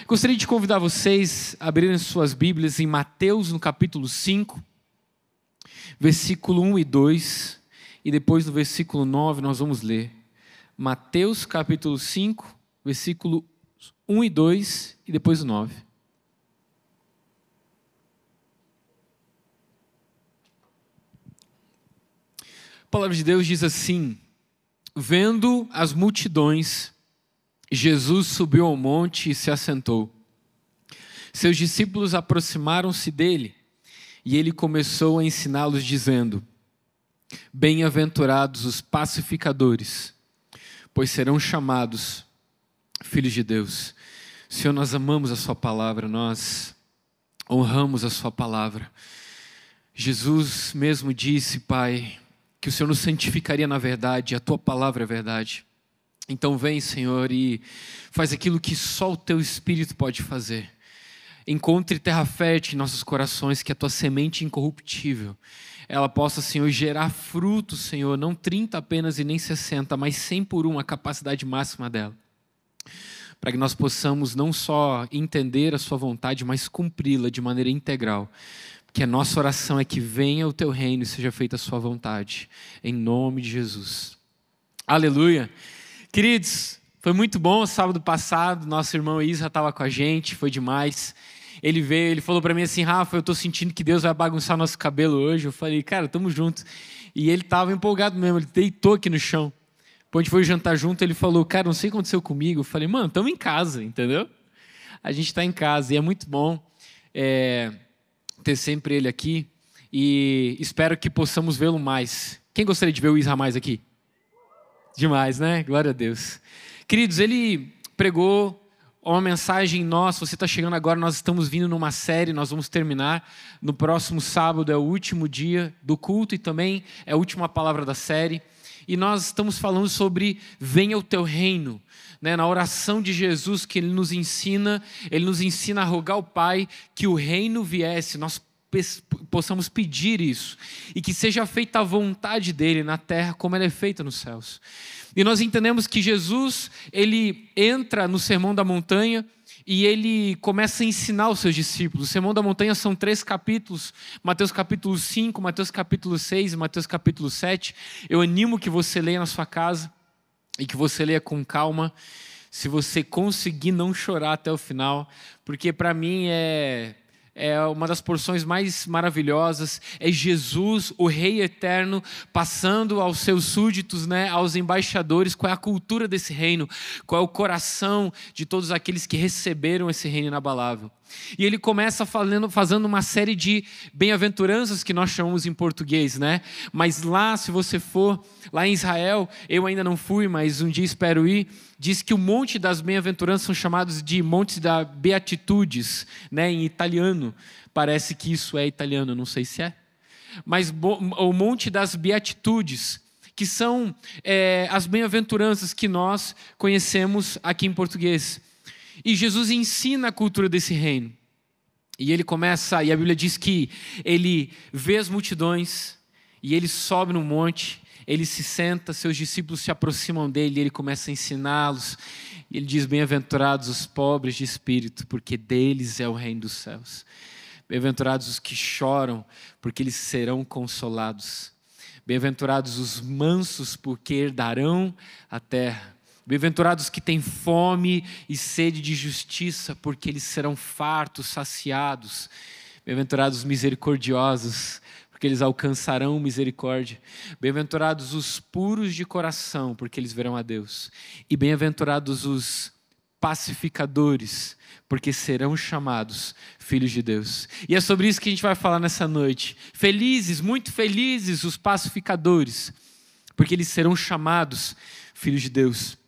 Gostaria de convidar vocês a abrirem suas Bíblias em Mateus, no capítulo 5, versículo 1 e 2, e depois no versículo 9 nós vamos ler. Mateus, capítulo 5, versículo 1 e 2, e depois o 9. A palavra de Deus diz assim: vendo as multidões, Jesus subiu ao monte e se assentou. Seus discípulos aproximaram-se dele e ele começou a ensiná-los dizendo: bem-aventurados os pacificadores, pois serão chamados filhos de Deus. Senhor, nós amamos a sua palavra, nós honramos a sua palavra. Jesus mesmo disse, Pai, que o Senhor nos santificaria na verdade, a tua palavra é verdade. Então vem, Senhor, e faz aquilo que só o teu Espírito pode fazer. Encontre terra fértil em nossos corações, que a tua semente incorruptível, ela possa, Senhor, gerar frutos, Senhor, não 30 apenas e nem 60, mas 100 por 1, a capacidade máxima dela. Para que nós possamos não só entender a sua vontade, mas cumpri-la de maneira integral. Que a nossa oração é que venha o teu reino e seja feita a sua vontade. Em nome de Jesus. Aleluia. Queridos, foi muito bom sábado passado, nosso irmão Isra estava com a gente, foi demais. Ele veio, ele falou para mim assim: Rafa, eu estou sentindo que Deus vai bagunçar nosso cabelo hoje. Eu falei: cara, estamos juntos. E ele estava empolgado mesmo, ele deitou aqui no chão. Quando a gente foi jantar junto, ele falou: cara, não sei o que aconteceu comigo. Eu falei: mano, estamos em casa, entendeu? A gente está em casa e é muito bom ter sempre ele aqui. E espero que possamos vê-lo mais. Quem gostaria de ver o Isra mais aqui? Demais, né? Glória a Deus. Queridos, ele pregou uma mensagem nossa. Você está chegando agora, nós estamos vindo numa série, nós vamos terminar no próximo sábado, é o último dia do culto e também é a última palavra da série. E nós estamos falando sobre venha o teu reino, né? Na oração de Jesus que ele nos ensina a rogar ao Pai que o reino viesse, nós possamos pedir isso, e que seja feita a vontade dele na terra como ela é feita nos céus. E nós entendemos que Jesus, ele entra no Sermão da Montanha e ele começa a ensinar os seus discípulos. O Sermão da Montanha são 3 capítulos, Mateus capítulo 5, Mateus capítulo 6 e Mateus capítulo 7. Eu animo que você leia na sua casa e que você leia com calma, se você conseguir não chorar até o final, porque para mim é uma das porções mais maravilhosas. É Jesus, o Rei Eterno, passando aos seus súditos, né, aos embaixadores, qual é a cultura desse reino, qual é o coração de todos aqueles que receberam esse reino inabalável. E ele começa fazendo uma série de bem-aventuranças que nós chamamos em português, né? Mas lá, se você for, lá em Israel, eu ainda não fui, mas um dia espero ir, diz que o monte das bem-aventuranças são chamados de montes da Beatitudes, né? Em italiano, parece que isso é italiano, não sei se é. Mas o monte das Beatitudes, que são as bem-aventuranças que nós conhecemos aqui em português. E Jesus ensina a cultura desse reino. E ele começa, e a Bíblia diz que ele vê as multidões, e ele sobe no monte, ele se senta, seus discípulos se aproximam dele, e ele começa a ensiná-los. E ele diz: bem-aventurados os pobres de espírito, porque deles é o reino dos céus. Bem-aventurados os que choram, porque eles serão consolados. Bem-aventurados os mansos, porque herdarão a terra. Bem-aventurados que têm fome e sede de justiça, porque eles serão fartos, saciados. Bem-aventurados os misericordiosos, porque eles alcançarão misericórdia. Bem-aventurados os puros de coração, porque eles verão a Deus. E bem-aventurados os pacificadores, porque serão chamados filhos de Deus. E é sobre isso que a gente vai falar nessa noite. Felizes, muito felizes os pacificadores, porque eles serão chamados filhos de Deus.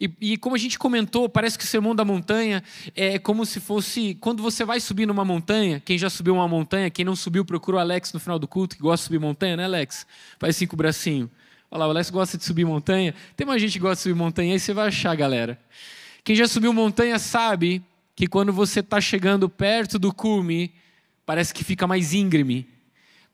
E como a gente comentou, parece que o Sermão da Montanha é como se fosse, quando você vai subir numa montanha, quem já subiu uma montanha, quem não subiu, procura o Alex no final do culto, que gosta de subir montanha, né, Alex? Faz assim com o bracinho. Olha lá, o Alex gosta de subir montanha. Tem mais gente que gosta de subir montanha, aí você vai achar, galera. Quem já subiu montanha sabe que quando você está chegando perto do cume, parece que fica mais íngreme,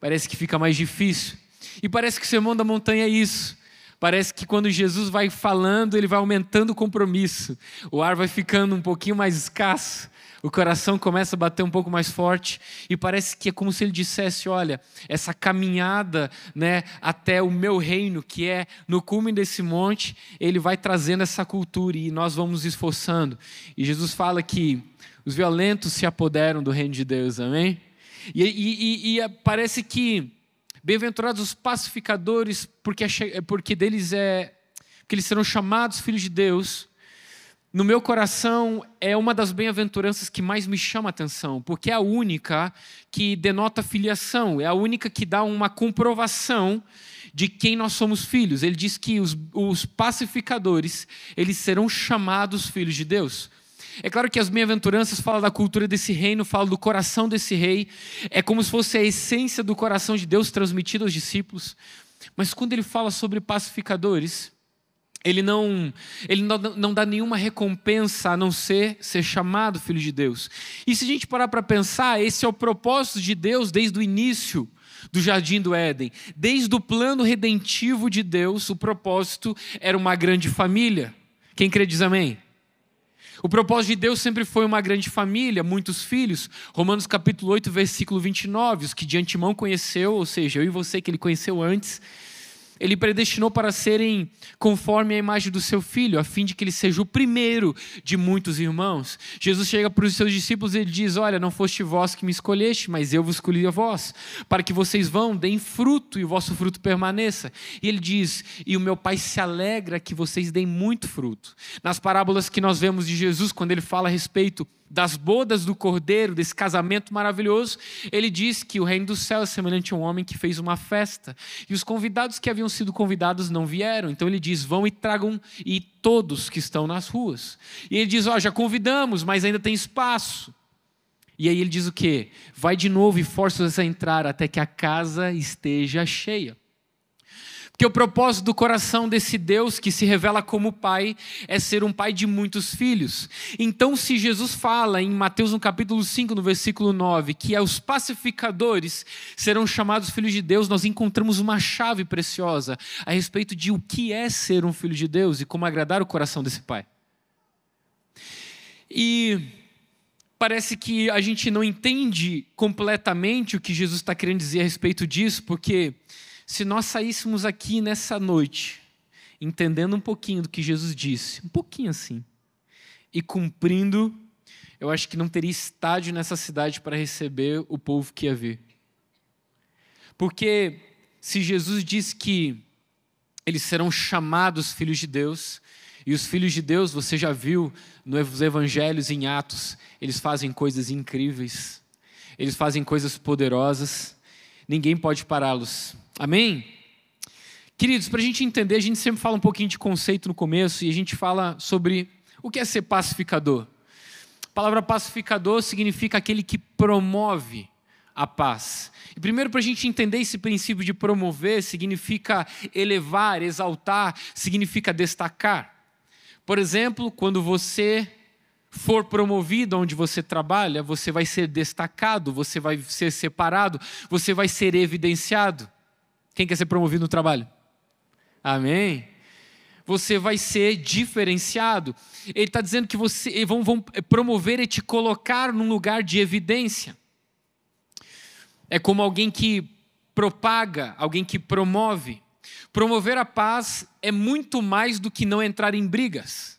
parece que fica mais difícil. E parece que o Sermão da Montanha é isso. Parece que quando Jesus vai falando, ele vai aumentando o compromisso. O ar vai ficando um pouquinho mais escasso. O coração começa a bater um pouco mais forte. E parece que é como se ele dissesse, olha, essa caminhada, né, até o meu reino, que é no cume desse monte, ele vai trazendo essa cultura e nós vamos nos esforçando. E Jesus fala que os violentos se apoderam do reino de Deus, amém? E parece que bem-aventurados os pacificadores, porque eles serão chamados filhos de Deus. No meu coração, é uma das bem-aventuranças que mais me chama a atenção, porque é a única que denota filiação, é a única que dá uma comprovação de quem nós somos filhos. Ele diz que os pacificadores, eles serão chamados filhos de Deus. É claro que as bem-aventuranças falam da cultura desse reino, falam do coração desse rei. É como se fosse a essência do coração de Deus transmitida aos discípulos. Mas quando ele fala sobre pacificadores, ele não dá nenhuma recompensa a não ser chamado filho de Deus. E se a gente parar para pensar, esse é o propósito de Deus desde o início do Jardim do Éden. Desde o plano redentivo de Deus, o propósito era uma grande família. Quem crê diz amém? O propósito de Deus sempre foi uma grande família, muitos filhos. Romanos capítulo 8, versículo 29, os que de antemão conheceu, ou seja, eu e você que ele conheceu antes, ele predestinou para serem conforme a imagem do seu filho, a fim de que ele seja o primeiro de muitos irmãos. Jesus chega para os seus discípulos e ele diz, olha, não foste vós que me escolheste, mas eu vos escolhi a vós, para que vocês vão, deem fruto e o vosso fruto permaneça. E ele diz, e o meu Pai se alegra que vocês deem muito fruto. Nas parábolas que nós vemos de Jesus, quando ele fala a respeito das bodas do Cordeiro, desse casamento maravilhoso, ele diz que o reino do céu é semelhante a um homem que fez uma festa, e os convidados que haviam sido convidados não vieram. Então ele diz, vão e tragam e todos que estão nas ruas. E ele diz, já convidamos, mas ainda tem espaço. E aí ele diz o quê? Vai de novo e força-os a entrar até que a casa esteja cheia. Porque o propósito do coração desse Deus que se revela como Pai é ser um pai de muitos filhos. Então, se Jesus fala em Mateus no capítulo 5, no versículo 9, que os pacificadores serão chamados filhos de Deus, nós encontramos uma chave preciosa a respeito de o que é ser um filho de Deus e como agradar o coração desse Pai. E parece que a gente não entende completamente o que Jesus está querendo dizer a respeito disso, porque se nós saíssemos aqui nessa noite, entendendo um pouquinho do que Jesus disse, um pouquinho assim, e cumprindo, eu acho que não teria estádio nessa cidade para receber o povo que ia vir. Porque se Jesus disse que eles serão chamados filhos de Deus, e os filhos de Deus, você já viu nos evangelhos em Atos, eles fazem coisas incríveis, eles fazem coisas poderosas, ninguém pode pará-los. Amém? Queridos, para a gente entender, a gente sempre fala um pouquinho de conceito no começo e a gente fala sobre o que é ser pacificador. A palavra pacificador significa aquele que promove a paz. E primeiro, para a gente entender esse princípio de promover, significa elevar, exaltar, significa destacar. Por exemplo, quando você for promovido onde você trabalha, você vai ser destacado, você vai ser separado, você vai ser evidenciado. Quem quer ser promovido no trabalho? Amém? Você vai ser diferenciado. Ele está dizendo que vão promover e te colocar num lugar de evidência. É como alguém que propaga, alguém que promove. Promover a paz é muito mais do que não entrar em brigas.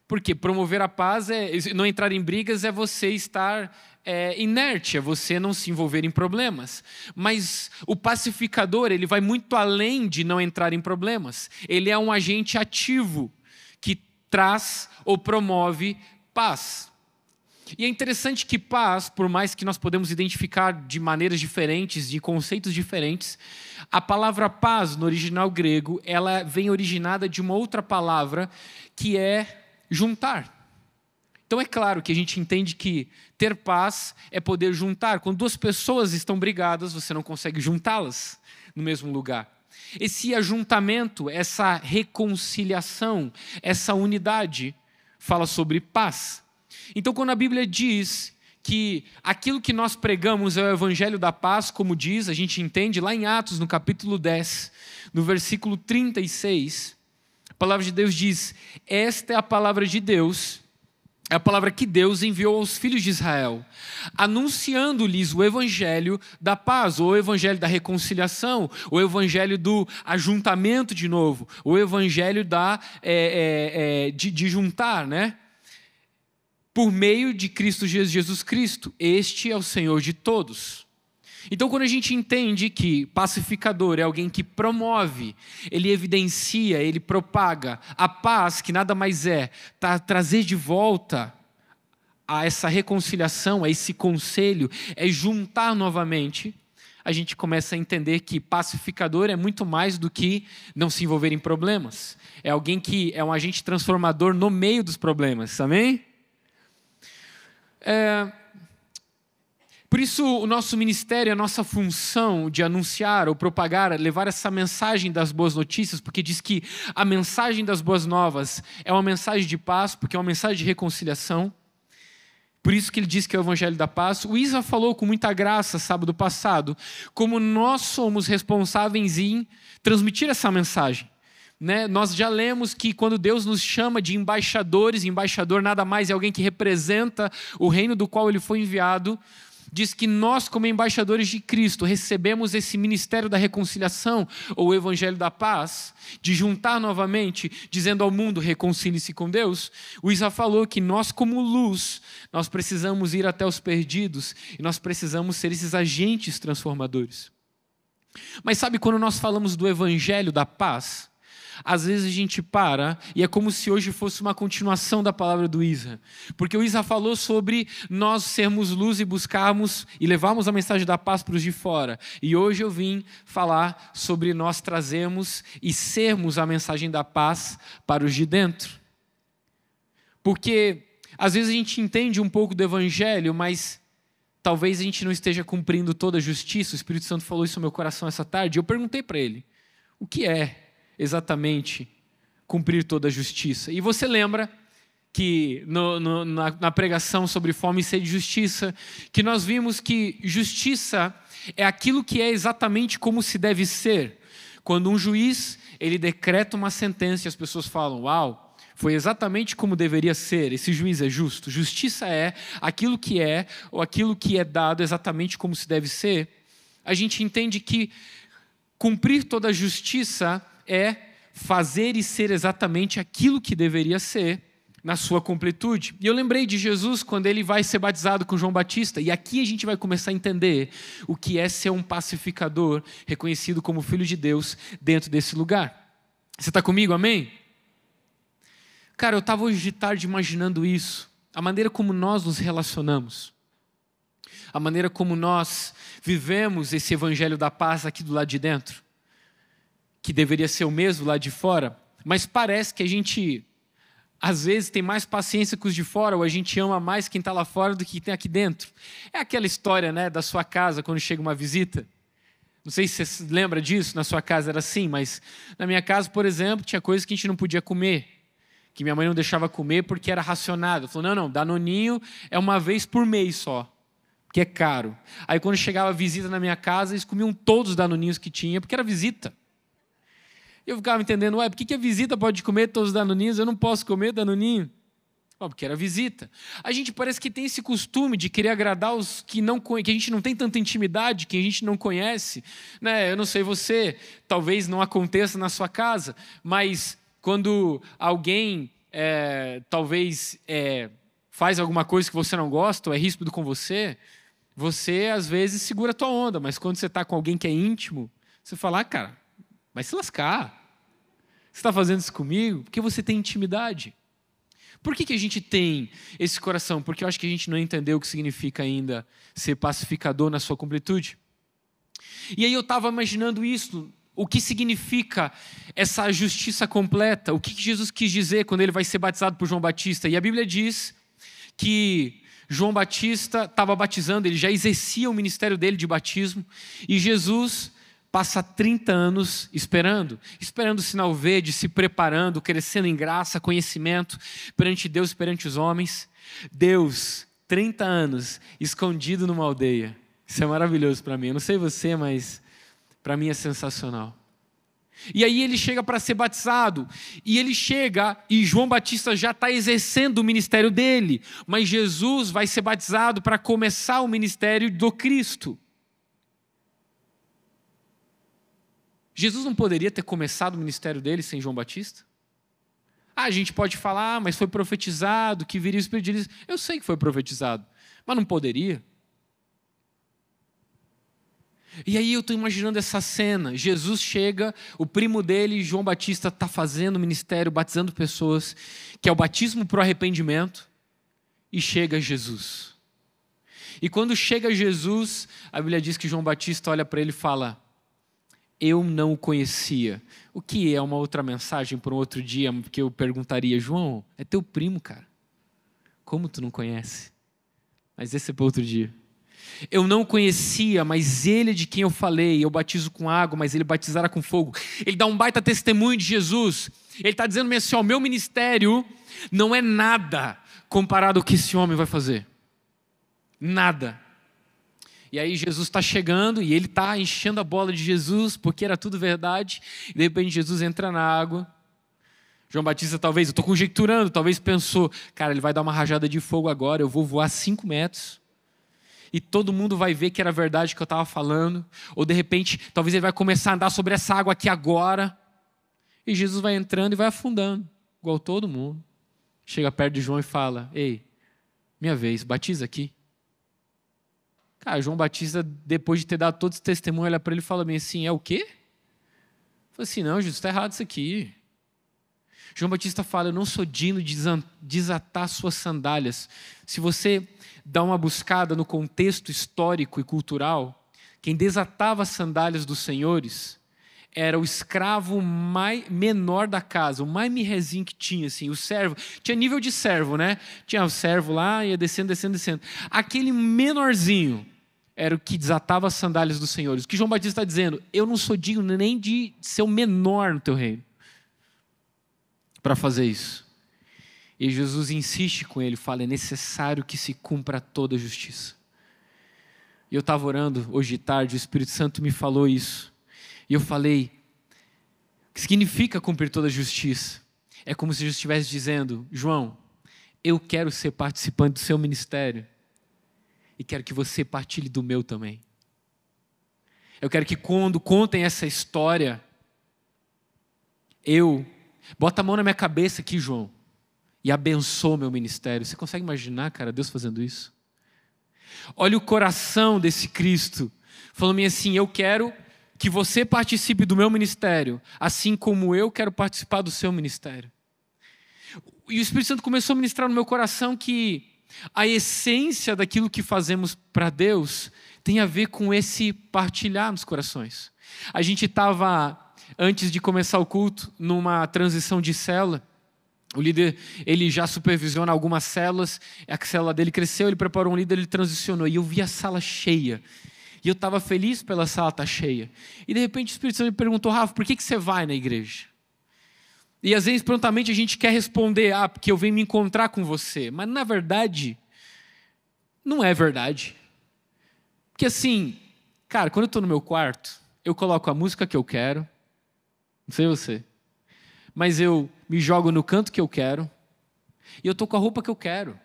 Porque promover a paz, não entrar em brigas é você estar inerte, é você não se envolver em problemas. Mas o pacificador, ele vai muito além de não entrar em problemas. Ele é um agente ativo que traz ou promove paz. E é interessante que paz, por mais que nós podemos identificar de maneiras diferentes, de conceitos diferentes, a palavra paz no original grego, ela vem originada de uma outra palavra que é juntar. Então é claro que a gente entende que ter paz é poder juntar. Quando duas pessoas estão brigadas, você não consegue juntá-las no mesmo lugar. Esse ajuntamento, essa reconciliação, essa unidade, fala sobre paz. Então quando a Bíblia diz que aquilo que nós pregamos é o evangelho da paz, como diz, a gente entende lá em Atos, no capítulo 10, no versículo 36, a palavra de Deus diz: esta é a palavra de Deus, é a palavra que Deus enviou aos filhos de Israel, anunciando-lhes o evangelho da paz, ou o evangelho da reconciliação, o evangelho do ajuntamento de novo, o evangelho de juntar, né? Por meio de Cristo Jesus Cristo. Este é o Senhor de todos. Então, quando a gente entende que pacificador é alguém que promove, ele evidencia, ele propaga a paz, que nada mais é trazer de volta a essa reconciliação, a esse conselho, é juntar novamente, a gente começa a entender que pacificador é muito mais do que não se envolver em problemas. É alguém que é um agente transformador no meio dos problemas, amém? Por isso, o nosso ministério, a nossa função de anunciar ou propagar, levar essa mensagem das boas notícias, porque diz que a mensagem das boas novas é uma mensagem de paz, porque é uma mensagem de reconciliação. Por isso que ele diz que é o evangelho da paz. O Isa falou com muita graça sábado passado, como nós somos responsáveis em transmitir essa mensagem. Né? Nós já lemos que quando Deus nos chama de embaixadores, embaixador nada mais é alguém que representa o reino do qual ele foi enviado. Diz que nós, como embaixadores de Cristo, recebemos esse ministério da reconciliação, ou o evangelho da paz, de juntar novamente, dizendo ao mundo, reconcilie-se com Deus. O Isa falou que nós, como luz, nós precisamos ir até os perdidos, e nós precisamos ser esses agentes transformadores. Mas sabe, quando nós falamos do evangelho da paz, às vezes a gente para e é como se hoje fosse uma continuação da palavra do Isa. Porque o Isa falou sobre nós sermos luz e buscarmos e levarmos a mensagem da paz para os de fora. E hoje eu vim falar sobre nós trazermos e sermos a mensagem da paz para os de dentro. Porque às vezes a gente entende um pouco do evangelho, mas talvez a gente não esteja cumprindo toda a justiça. O Espírito Santo falou isso no meu coração essa tarde. Eu perguntei para ele, o que é exatamente cumprir toda a justiça? E você lembra que na pregação sobre fome e sede de justiça, que nós vimos que justiça é aquilo que é exatamente como se deve ser. Quando um juiz, ele decreta uma sentença e as pessoas falam, uau, foi exatamente como deveria ser, esse juiz é justo. Justiça é aquilo que é, ou aquilo que é dado exatamente como se deve ser. A gente entende que cumprir toda a justiça é fazer e ser exatamente aquilo que deveria ser na sua completude. E eu lembrei de Jesus quando ele vai ser batizado com João Batista, e aqui a gente vai começar a entender o que é ser um pacificador, reconhecido como filho de Deus dentro desse lugar. Você está comigo, amém? Cara, eu estava hoje de tarde imaginando isso, a maneira como nós nos relacionamos, a maneira como nós vivemos esse evangelho da paz aqui do lado de dentro, que deveria ser o mesmo lá de fora, mas parece que a gente, às vezes, tem mais paciência com os de fora, ou a gente ama mais quem está lá fora do que tem aqui dentro. É aquela história, né, da sua casa, quando chega uma visita. Não sei se você lembra disso, na sua casa era assim, mas na minha casa, por exemplo, tinha coisas que a gente não podia comer, que minha mãe não deixava comer porque era racionado. Ela falou, não, danoninho é uma vez por mês só, porque é caro. Aí quando chegava visita na minha casa, eles comiam todos os danoninhos que tinha, porque era visita. Eu ficava entendendo, por que a visita pode comer todos os danoninhos, eu não posso comer danoninho? Porque era visita. A gente parece que tem esse costume de querer agradar os que a gente não tem tanta intimidade, que a gente não conhece. Né? Eu não sei você, talvez não aconteça na sua casa, mas quando alguém faz alguma coisa que você não gosta, ou é ríspido com você, você às vezes segura a tua onda, mas quando você está com alguém que é íntimo, você fala, cara, vai se lascar. Você está fazendo isso comigo? Porque você tem intimidade. Por que a gente tem esse coração? Porque eu acho que a gente não entendeu o que significa ainda ser pacificador na sua completude. E aí eu estava imaginando isso, o que significa essa justiça completa, o que Jesus quis dizer quando ele vai ser batizado por João Batista. E a Bíblia diz que João Batista estava batizando, ele já exercia o ministério dele de batismo, e Jesus passa 30 anos esperando o sinal verde, se preparando, crescendo em graça, conhecimento, perante Deus e perante os homens. Deus 30 anos escondido numa aldeia. Isso é maravilhoso para mim. Eu não sei você, mas para mim é sensacional. E aí ele chega para ser batizado, e ele chega e João Batista já está exercendo o ministério dele, mas Jesus vai ser batizado para começar o ministério do Cristo. Jesus não poderia ter começado o ministério dele sem João Batista? A gente pode falar, mas foi profetizado que viria o Espírito de Elias. Eu sei que foi profetizado, mas não poderia. E aí eu estou imaginando essa cena, Jesus chega, o primo dele, João Batista, está fazendo o ministério, batizando pessoas, que é o batismo para o arrependimento, e chega Jesus. E quando chega Jesus, a Bíblia diz que João Batista olha para ele e fala, eu não o conhecia. O que é uma outra mensagem para um outro dia, porque eu perguntaria, João, é teu primo, cara. Como tu não conhece? Mas esse é para outro dia. Eu não conhecia, mas ele é de quem eu falei, eu batizo com água, mas ele batizará com fogo. Ele dá um baita testemunho de Jesus. Ele está dizendo assim, ó, o meu ministério não é nada comparado ao que esse homem vai fazer. Nada. E aí Jesus está chegando e ele está enchendo a bola de Jesus, porque era tudo verdade. E de repente Jesus entra na água. João Batista talvez, eu estou conjecturando, talvez pensou, cara, ele vai dar uma rajada de fogo agora, eu vou voar 5 metros. E todo mundo vai ver que era verdade que eu estava falando. Ou de repente, talvez ele vai começar a andar sobre essa água aqui agora. E Jesus vai entrando e vai afundando, igual todo mundo. Chega perto de João e fala, ei, minha vez, batiza aqui. Cara, João Batista, depois de ter dado todo esse testemunho, olha para ele e fala bem assim, é o quê? Eu falei assim, não, Jesus, está errado isso aqui. João Batista fala, eu não sou digno de desatar suas sandálias. Se você dá uma buscada no contexto histórico e cultural, quem desatava as sandálias dos senhores era o escravo menor da casa, o mais mirrezinho que tinha, assim, o servo. Tinha nível de servo, né? Tinha o servo lá, ia descendo, descendo, descendo. Aquele menorzinho era o que desatava as sandálias dos senhores. O que João Batista está dizendo? Eu não sou digno nem de ser o menor no teu reino para fazer isso. E Jesus insiste com ele, fala, é necessário que se cumpra toda a justiça. E eu estava orando hoje de tarde, o Espírito Santo me falou isso. E eu falei, o que significa cumprir toda a justiça? É como se Jesus estivesse dizendo, João, eu quero ser participante do seu ministério e quero que você partilhe do meu também. Eu quero que quando contem essa história, bota a mão na minha cabeça aqui, João, e abençoa meu ministério. Você consegue imaginar, cara, Deus fazendo isso? Olha o coração desse Cristo, falando assim, eu quero que você participe do meu ministério, assim como eu quero participar do seu ministério. E o Espírito Santo começou a ministrar no meu coração que a essência daquilo que fazemos para Deus tem a ver com esse partilhar nos corações. A gente estava, antes de começar o culto, numa transição de célula. O líder, ele já supervisiona algumas células, a célula dele cresceu, ele preparou um líder, ele transicionou, e eu vi a sala cheia. E eu estava feliz pela sala estar cheia. E de repente o Espírito Santo me perguntou, Rafa, por que você vai na igreja? E às vezes prontamente a gente quer responder, porque eu venho me encontrar com você. Mas na verdade, não é verdade. Porque assim, cara, quando eu estou no meu quarto, eu coloco a música que eu quero, não sei você, mas eu me jogo no canto que eu quero, e eu estou com a roupa que eu quero.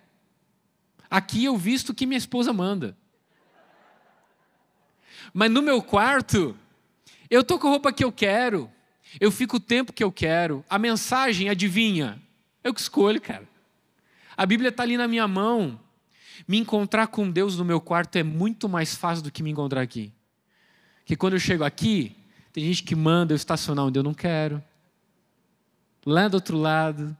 Aqui eu visto o que minha esposa manda. Mas no meu quarto, eu estou com a roupa que eu quero, eu fico o tempo que eu quero, a mensagem, adivinha? Eu que escolho, cara. A Bíblia está ali na minha mão. Me encontrar com Deus no meu quarto é muito mais fácil do que me encontrar aqui. Porque quando eu chego aqui, tem gente que manda eu estacionar onde eu não quero. Lá do outro lado.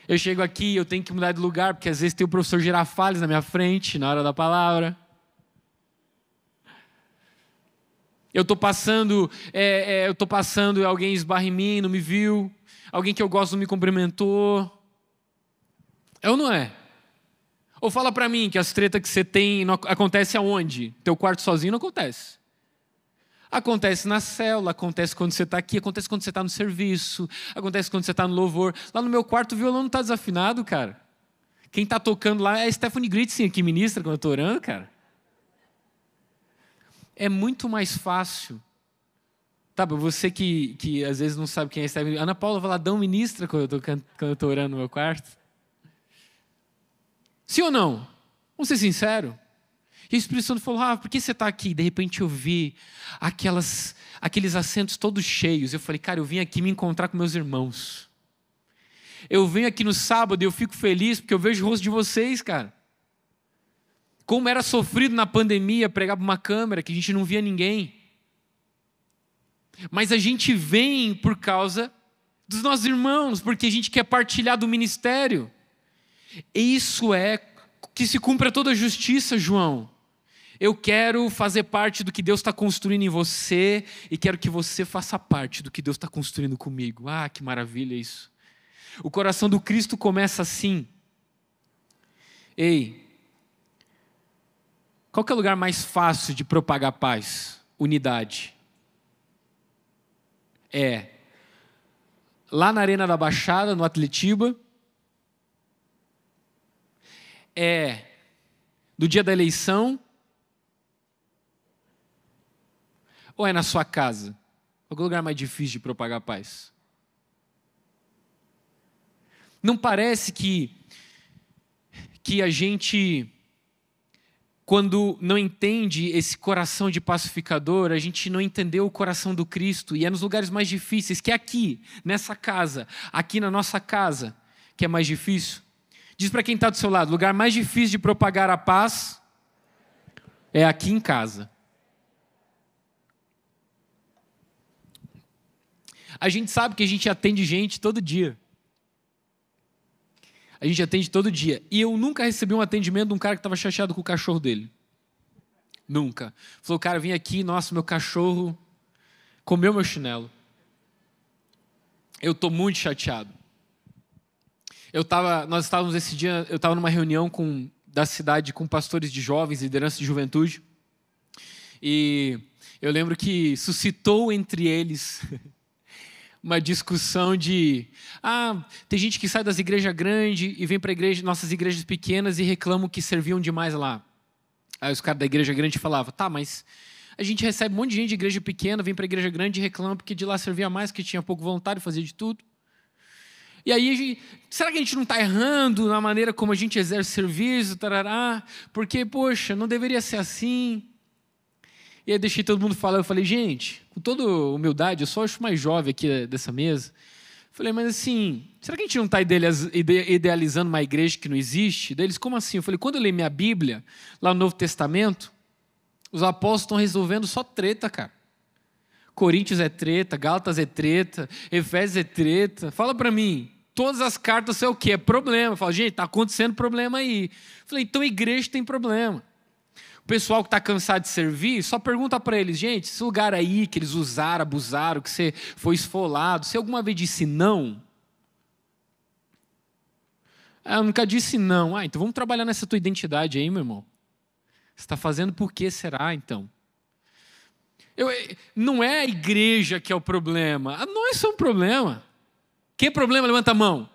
Eu chego aqui, eu tenho que mudar de lugar, porque às vezes tem o professor Girafales na minha frente, na hora da palavra. Eu estou passando e alguém esbarra em mim, não me viu. Alguém que eu gosto não me cumprimentou. É ou não é? Ou fala para mim que as tretas que você tem acontece aonde? Teu quarto sozinho não acontece. Acontece na célula, acontece quando você está aqui, acontece quando você está no serviço, acontece quando você está no louvor. Lá no meu quarto o violão não está desafinado, cara. Quem está tocando lá é a Stephanie Gritzin, que ministra quando eu estou orando, cara. É muito mais fácil. Tá, você que às vezes não sabe quem é a Stephanie. Ana Paula Valadão ministra quando eu estou orando no meu quarto. Sim ou não? Vamos ser sinceros. E o Espírito Santo falou, por que você está aqui? De repente eu vi aqueles assentos todos cheios. Eu falei, cara, eu vim aqui me encontrar com meus irmãos. Eu venho aqui no sábado e eu fico feliz porque eu vejo o rosto de vocês, cara. Como era sofrido na pandemia pregar para uma câmera que a gente não via ninguém. Mas a gente vem por causa dos nossos irmãos, porque a gente quer partilhar do ministério. E isso é que se cumpra toda a justiça, João. Eu quero fazer parte do que Deus está construindo em você e quero que você faça parte do que Deus está construindo comigo. Que maravilha isso. O coração do Cristo começa assim. Ei, qual que é o lugar mais fácil de propagar paz? Unidade. Lá na Arena da Baixada, no Atletiba. Do dia da eleição. Ou é na sua casa? Qual é o lugar mais difícil de propagar paz? Não parece que a gente, quando não entende esse coração de pacificador, a gente não entendeu o coração do Cristo, e é nos lugares mais difíceis, que é aqui, nessa casa, aqui na nossa casa, que é mais difícil. Diz para quem está do seu lado, o lugar mais difícil de propagar a paz é aqui em casa. A gente sabe que a gente atende gente todo dia. A gente atende todo dia. E eu nunca recebi um atendimento de um cara que estava chateado com o cachorro dele. Nunca. Falou, cara, vim aqui, nossa, meu cachorro comeu meu chinelo. Eu estou muito chateado. Nós estávamos esse dia, eu estava numa reunião da cidade com pastores de jovens, liderança de juventude. E eu lembro que suscitou entre eles uma discussão de tem gente que sai das igrejas grandes e vem para nossas igrejas pequenas e reclamam que serviam demais lá. Aí os caras da igreja grande falavam, mas a gente recebe um monte de gente de igreja pequena, vem para a igreja grande e reclama porque de lá servia mais, que tinha pouco voluntário, fazia de tudo. E aí, será que a gente não está errando na maneira como a gente exerce serviço? Tarará? Porque, poxa, não deveria ser assim. E aí deixei todo mundo falar, eu falei, gente, com toda humildade, eu só acho mais jovem aqui dessa mesa. Falei, mas assim, será que a gente não está idealizando uma igreja que não existe? Daí eles, como assim? Eu falei, quando eu leio minha Bíblia, lá no Novo Testamento, os apóstolos estão resolvendo só treta, cara. Coríntios é treta, Gálatas é treta, Efésios é treta. Fala para mim, todas as cartas são o quê? É problema. Eu falo, gente, está acontecendo problema aí. Eu falei, então a igreja tem problema. O pessoal que está cansado de servir, só pergunta para eles, gente, esse lugar aí que eles usaram, abusaram, que você foi esfolado, você alguma vez disse não? Eu nunca disse não. Então vamos trabalhar nessa tua identidade aí, meu irmão. Você está fazendo por que será, então? Não é a igreja que é o problema. Nós somos o problema. Quem é problema, levanta a mão.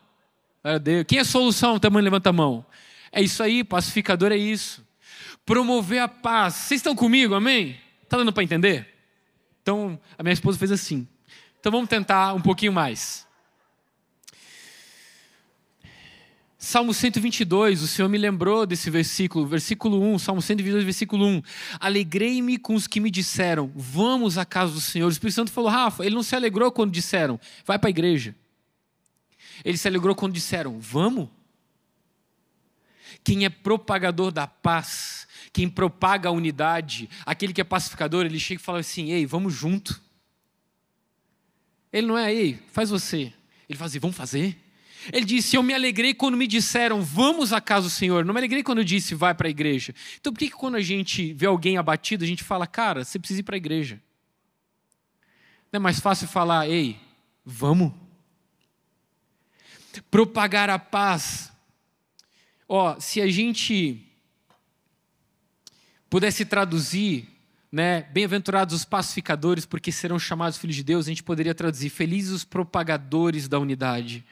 Quem é solução, também levanta a mão. É isso aí, pacificador é isso. Promover a paz. Vocês estão comigo, amém? Está dando para entender? Então, a minha esposa fez assim. Então vamos tentar um pouquinho mais. Salmo 122, o Senhor me lembrou desse versículo, versículo 1, Salmo 122, versículo 1. Alegrei-me com os que me disseram, vamos à casa do Senhor. O Espírito Santo falou, Rafa, ele não se alegrou quando disseram, vai para a igreja. Ele se alegrou quando disseram, vamos? Quem é propagador da paz, quem propaga a unidade, aquele que é pacificador, ele chega e fala assim, ei, vamos junto. Ele não é, ei, faz você. Ele fala assim, vamos fazer? Ele disse, eu me alegrei quando me disseram, vamos à casa do Senhor. Não me alegrei quando eu disse, vai para a igreja. Então por que quando a gente vê alguém abatido, a gente fala, cara, você precisa ir para a igreja? Não é mais fácil falar, ei, vamos? Propagar a paz. Se a gente pudesse traduzir, bem-aventurados os pacificadores, porque serão chamados filhos de Deus, a gente poderia traduzir, felizes os propagadores da unidade.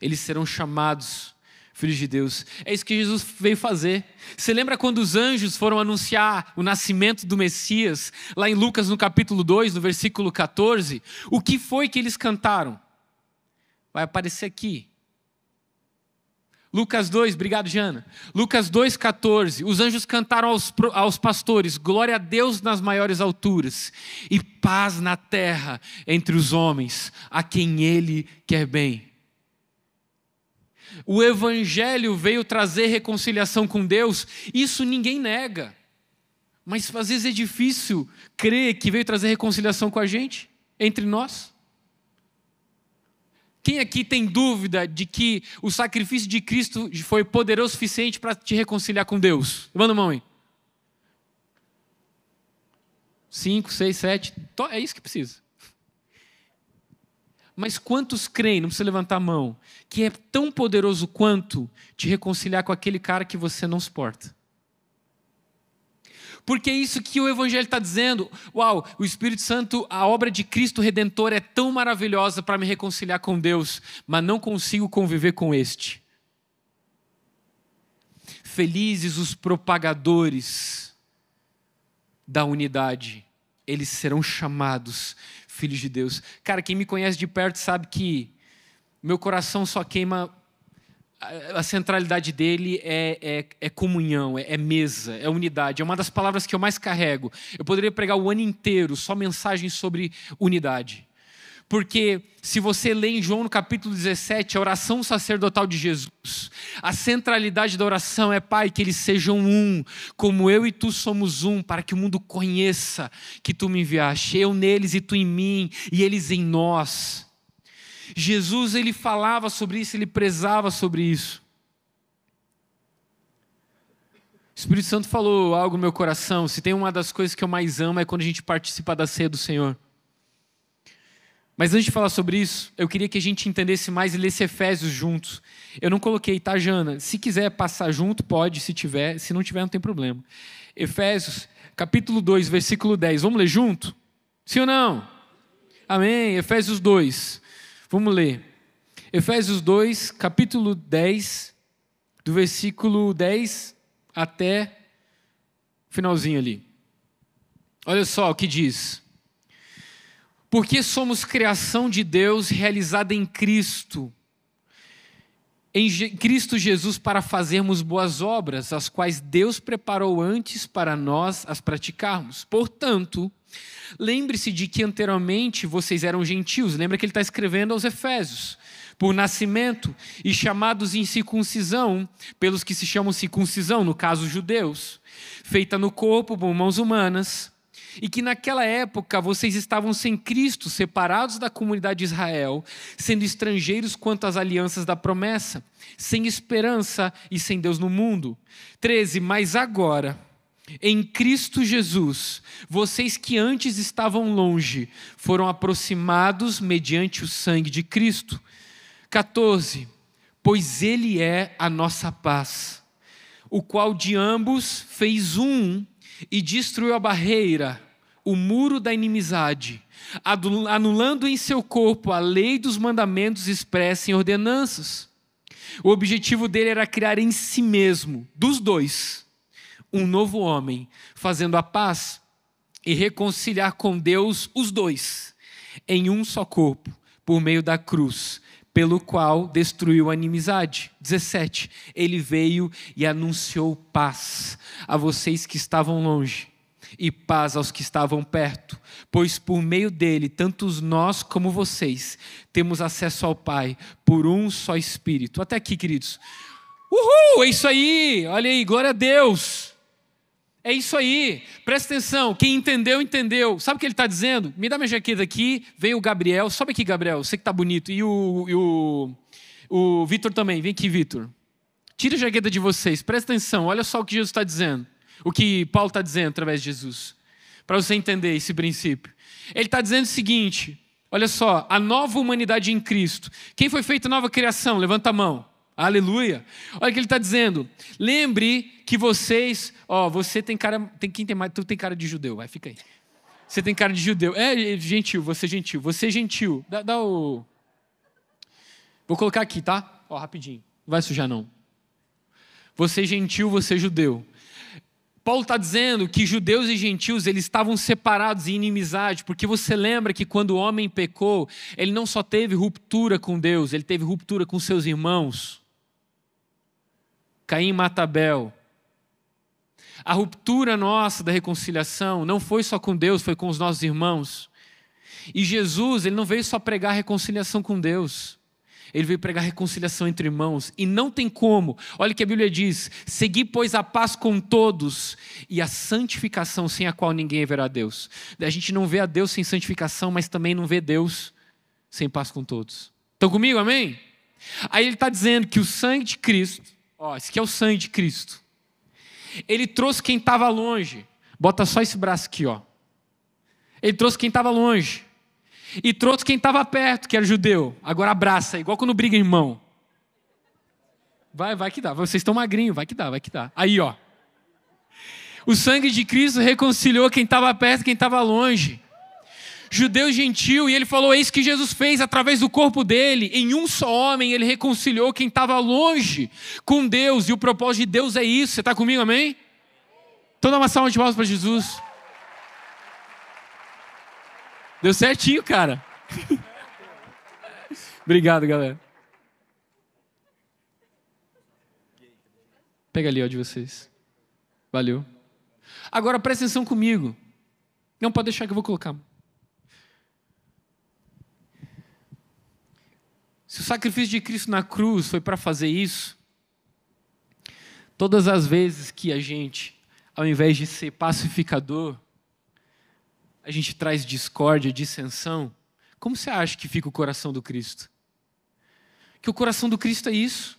Eles serão chamados filhos de Deus. É isso que Jesus veio fazer. Você lembra quando os anjos foram anunciar o nascimento do Messias, lá em Lucas no capítulo 2, no versículo 14? O que foi que eles cantaram? Vai aparecer aqui. Lucas 2, obrigado, Jana. Lucas 2,14. Os anjos cantaram aos pastores: glória a Deus nas maiores alturas e paz na terra entre os homens, a quem Ele quer bem. O Evangelho veio trazer reconciliação com Deus, isso ninguém nega. Mas às vezes é difícil crer que veio trazer reconciliação com a gente, entre nós. Quem aqui tem dúvida de que o sacrifício de Cristo foi poderoso o suficiente para te reconciliar com Deus? Levanta a mão aí. 5, 6, 7, é isso que precisa. Mas quantos creem, não precisa levantar a mão, que é tão poderoso quanto te reconciliar com aquele cara que você não suporta? Porque é isso que o Evangelho está dizendo. Uau, o Espírito Santo, a obra de Cristo Redentor é tão maravilhosa para me reconciliar com Deus, mas não consigo conviver com este. Felizes os propagadores da unidade, eles serão chamados filhos de Deus. Cara, quem me conhece de perto sabe que meu coração só queima, a centralidade dele é comunhão, é mesa, é unidade. É uma das palavras que eu mais carrego. Eu poderia pregar o ano inteiro só mensagens sobre unidade. Porque se você lê em João no capítulo 17, a oração sacerdotal de Jesus, a centralidade da oração é: Pai, que eles sejam um, como eu e tu somos um, para que o mundo conheça que tu me enviaste, eu neles e tu em mim, e eles em nós. Jesus, ele falava sobre isso, ele prezava sobre isso. O Espírito Santo falou algo no meu coração: se tem uma das coisas que eu mais amo é quando a gente participa da ceia do Senhor. Mas antes de falar sobre isso, eu queria que a gente entendesse mais e lesse Efésios juntos. Eu não coloquei, tá, Jana? Se quiser passar junto, pode, se tiver. Se não tiver, não tem problema. Efésios, capítulo 2, versículo 10. Vamos ler junto? Sim ou não? Amém. Efésios 2. Vamos ler. Efésios 2, capítulo 10, do versículo 10 até o finalzinho ali. Olha só o que diz: porque somos criação de Deus realizada em Cristo Jesus, para fazermos boas obras, as quais Deus preparou antes para nós as praticarmos. Portanto, lembre-se de que anteriormente vocês eram gentios. Lembra que ele está escrevendo aos Efésios. Por nascimento e chamados em circuncisão, pelos que se chamam circuncisão, no caso judeus, feita no corpo por mãos humanas, e que naquela época vocês estavam sem Cristo, separados da comunidade de Israel, sendo estrangeiros quanto às alianças da promessa, sem esperança e sem Deus no mundo. 13, mas agora, em Cristo Jesus, vocês que antes estavam longe, foram aproximados mediante o sangue de Cristo. 14, pois Ele é a nossa paz, o qual de ambos fez um e destruiu a barreira, o muro da inimizade, anulando em seu corpo a lei dos mandamentos expressa em ordenanças. O objetivo dele era criar em si mesmo, dos dois, um novo homem, fazendo a paz e reconciliar com Deus os dois, em um só corpo, por meio da cruz, pelo qual destruiu a inimizade. 17, ele veio e anunciou paz a vocês que estavam longe, e paz aos que estavam perto, pois por meio dele, tanto nós como vocês, temos acesso ao Pai, por um só Espírito. Até aqui, queridos. Uhul, é isso aí, olha aí, glória a Deus. É isso aí, presta atenção, quem entendeu, entendeu. Sabe o que ele está dizendo? Me dá minha jaqueta aqui, vem o Gabriel, sobe aqui, Gabriel, você que está bonito, e o Vitor também, vem aqui, Vitor. Tira a jaqueta de vocês, presta atenção, olha só o que Jesus está dizendo. O que Paulo está dizendo através de Jesus, para você entender esse princípio. Ele está dizendo o seguinte: olha só, a nova humanidade em Cristo. Quem foi feito nova criação? Levanta a mão. Aleluia. Olha o que ele está dizendo. Lembre que vocês, você tem cara, quem tem mais, tu tem cara de judeu, vai, fica aí. Você tem cara de judeu. É gentil, você é gentil. Você é gentil. Dá o... Vou colocar aqui, tá? Rapidinho. Não vai sujar não. Você gentil, você judeu. Paulo está dizendo que judeus e gentios eles estavam separados em inimizade, porque você lembra que quando o homem pecou, ele não só teve ruptura com Deus, ele teve ruptura com seus irmãos. Caim mata Abel. A ruptura nossa da reconciliação não foi só com Deus, foi com os nossos irmãos. E Jesus, ele não veio só pregar reconciliação com Deus. Ele veio pregar reconciliação entre irmãos. E não tem como. Olha o que a Bíblia diz. Segui, pois, a paz com todos e a santificação, sem a qual ninguém verá a Deus. A gente não vê a Deus sem santificação, mas também não vê Deus sem paz com todos. Estão comigo, amém? Aí ele está dizendo que o sangue de Cristo, esse aqui é o sangue de Cristo. Ele trouxe quem estava longe. Bota só esse braço aqui, Ele trouxe quem estava longe. E trouxe quem estava perto, que era judeu. Agora abraça, igual quando briga irmão. Vai que dá. Vocês estão magrinhos, vai que dá. Aí, o sangue de Cristo reconciliou quem estava perto e quem estava longe. Judeu e gentil, e ele falou, é isso que Jesus fez através do corpo dele. Em um só homem, ele reconciliou quem estava longe com Deus. E o propósito de Deus é isso. Você está comigo, amém? Então dá uma salva de palmas para Jesus. Deu certinho, cara. Obrigado, galera. Pega ali, de vocês. Valeu. Agora presta atenção comigo. Não pode deixar que eu vou colocar. Se o sacrifício de Cristo na cruz foi para fazer isso, todas as vezes que a gente, ao invés de ser pacificador, a gente traz discórdia, dissensão, como você acha que fica o coração do Cristo? Que o coração do Cristo é isso.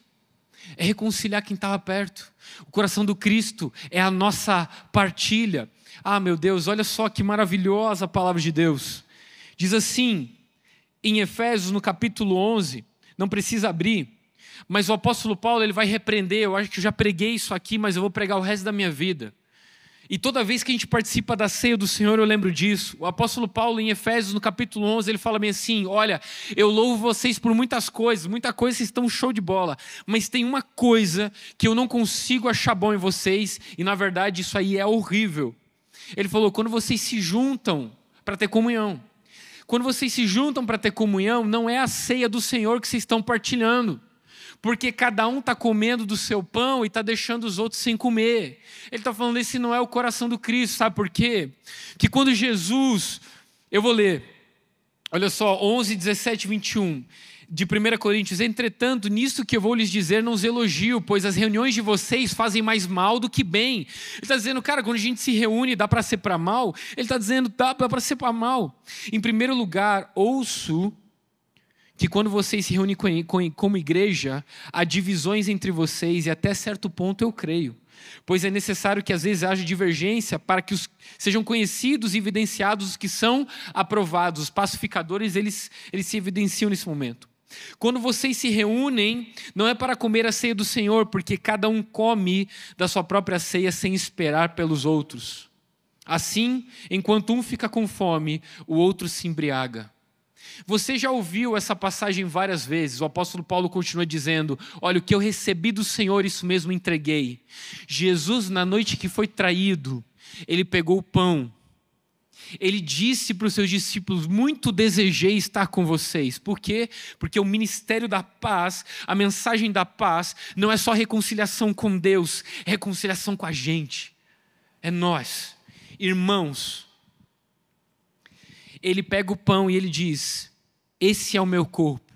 É reconciliar quem estava perto. O coração do Cristo é a nossa partilha. Meu Deus, olha só que maravilhosa a palavra de Deus. Diz assim, em Efésios, no capítulo 11, não precisa abrir, mas o apóstolo Paulo ele vai repreender, eu acho que eu já preguei isso aqui, mas eu vou pregar o resto da minha vida. E toda vez que a gente participa da ceia do Senhor, eu lembro disso. O apóstolo Paulo, em Efésios, no capítulo 11, ele fala bem assim, olha, eu louvo vocês por muita coisa, vocês estão show de bola, mas tem uma coisa que eu não consigo achar bom em vocês, e na verdade isso aí é horrível. Ele falou, quando vocês se juntam para ter comunhão, não é a ceia do Senhor que vocês estão partilhando. Porque cada um está comendo do seu pão e está deixando os outros sem comer. Ele está falando, esse não é o coração do Cristo, sabe por quê? Que quando Jesus, eu vou ler, olha só, 11, 17, 21, de 1 Coríntios, entretanto, nisto que eu vou lhes dizer, não os elogio, pois as reuniões de vocês fazem mais mal do que bem. Ele está dizendo, cara, quando a gente se reúne, dá para ser para mal? Ele está dizendo, dá para ser para mal. Em primeiro lugar, ouço que quando vocês se reúnem como igreja, há divisões entre vocês e até certo ponto eu creio. Pois é necessário que às vezes haja divergência para que sejam conhecidos e evidenciados os que são aprovados. Os pacificadores, eles se evidenciam nesse momento. Quando vocês se reúnem, não é para comer a ceia do Senhor, porque cada um come da sua própria ceia sem esperar pelos outros. Assim, enquanto um fica com fome, o outro se embriaga. Você já ouviu essa passagem várias vezes. O apóstolo Paulo continua dizendo, olha, o que eu recebi do Senhor, isso mesmo entreguei. Jesus, na noite que foi traído, ele pegou o pão. Ele disse para os seus discípulos, muito desejei estar com vocês. Por quê? Porque o ministério da paz, a mensagem da paz, não é só reconciliação com Deus, é reconciliação com a gente. É nós, irmãos. Ele pega o pão e ele diz, esse é o meu corpo.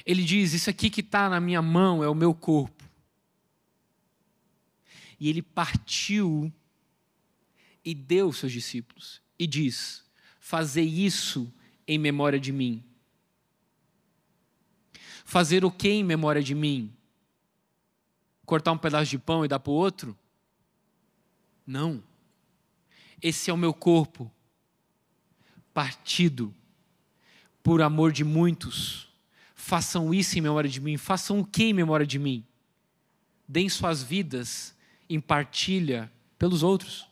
Ele diz, isso aqui que está na minha mão é o meu corpo. E ele partiu e deu aos seus discípulos. E diz, fazei isso em memória de mim. Fazer o que em memória de mim? Cortar um pedaço de pão e dar para o outro? Não. Esse é o meu corpo, partido por amor de muitos. Façam isso em memória de mim. Façam o que em memória de mim? Deem suas vidas em partilha pelos outros.